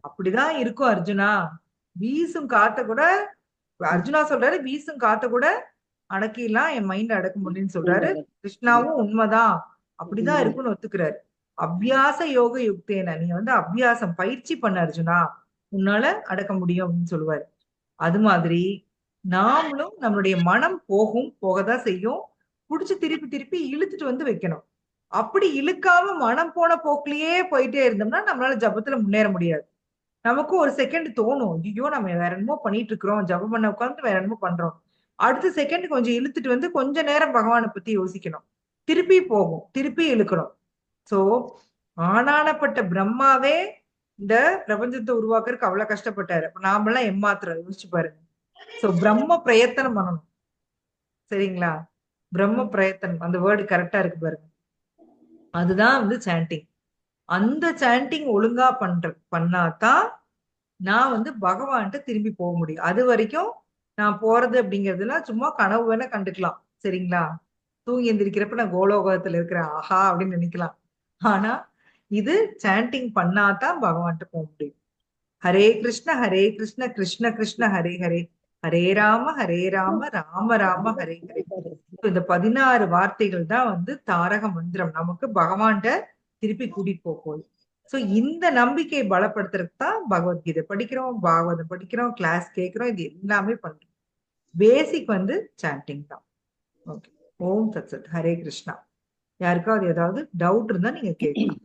அப்படிதான் இருக்கும் அர்ஜுனா. வீசும் காத்த கூட அர்ஜுனா சொல்றாரு, வீசும் காத்த கூட அடக்கிலாம் என் மைண்ட் அடக்க முடியும்னு சொல்றாரு. கிருஷ்ணாவும் உண்மைதான், அப்படிதான் இருக்குன்னு ஒத்துக்கிறாரு. அபியாச யோக யுக்தேன, நீங்க வந்து அபியாசம் பயிற்சி பண்ண அர்ஜுனா, உன்னால அடக்க முடியும் அப்படின்னு சொல்லுவாரு. அது மாதிரி நாமளும் நம்மளுடைய மனம் போகதான் செய்யும். புடிச்சு திருப்பி இழுத்துட்டு வந்து வைக்கணும். அப்படி இழுக்காம மனம் போன போக்குலயே போயிட்டே இருந்தோம்னா நம்மளால ஜபத்துல முன்னேற முடியாது. நமக்கு ஒரு செகண்ட் தோணும், ஐயோ நம்ம வேற என்னமோ பண்ணிட்டு இருக்கிறோம், ஜபம் பண்ண உட்காந்து வேற என்னமோ பண்றோம். அடுத்த செகண்ட் கொஞ்சம் இழுத்துட்டு வந்து கொஞ்ச நேரம் பகவானை பத்தி யோசிக்கணும். திருப்பி இழுக்கணும். சோ ஆனானப்பட்ட பிரம்மாவே இந்த பிரபஞ்சத்தை உருவாக்குறதுக்கு அவ்வளவு கஷ்டப்பட்டாரு. நாமெல்லாம் எம்மாத்திரம் யோசிச்சு பாருங்க. சோ பிரம்ம பிரயத்தனம் பண்ணணும். சரிங்களா? பிரம்ம பிரயத்தனம், அந்த வேர்டு கரெக்டா இருக்கு பாருங்க. அதுதான் வந்து சாண்டிங். அந்த சாண்டிங் ஒழுங்கா பண்ணாதான் நான் வந்து பகவான்கிட்ட திரும்பி போக முடியும். அது வரைக்கும் நான் போறது அப்படிங்கறதுலாம் சும்மா கனவு வேணா கண்டுக்கலாம். சரிங்களா? தூங்கி எந்திரிக்கிறப்ப நான் கோலோகத்துல இருக்கிறேன் ஆஹா அப்படின்னு நினைக்கலாம். ஆனா இது சாண்டிங் பண்ணாதான் பகவான்கிட்ட போக முடியும். ஹரே கிருஷ்ண கிருஷ்ண கிருஷ்ண ஹரே ஹரே, ஹரே ராம ராம ராம ஹரே ஹரே. இந்த 16 வார்த்தைகள் தான் வந்து தாரக மந்திரம் நமக்கு பகவான்கிட்ட திருப்பி கூட்டிட்டு போகுது. சோ இந்த நம்பிக்கையை பலப்படுத்துறதுக்கு தான் பகவத்கீதை படிக்கிறோம், பாகவதம் படிக்கிறோம், கிளாஸ் கேட்கிறோம். இது எல்லாமே பண்றோம். பேசிக் வந்து சாண்டிங் தான். ஓகே, ஓம் தத் சத். ஹரே கிருஷ்ணா. யாருக்காவது ஏதாவது டவுட் இருந்தா நீங்க கேட்கலாம்.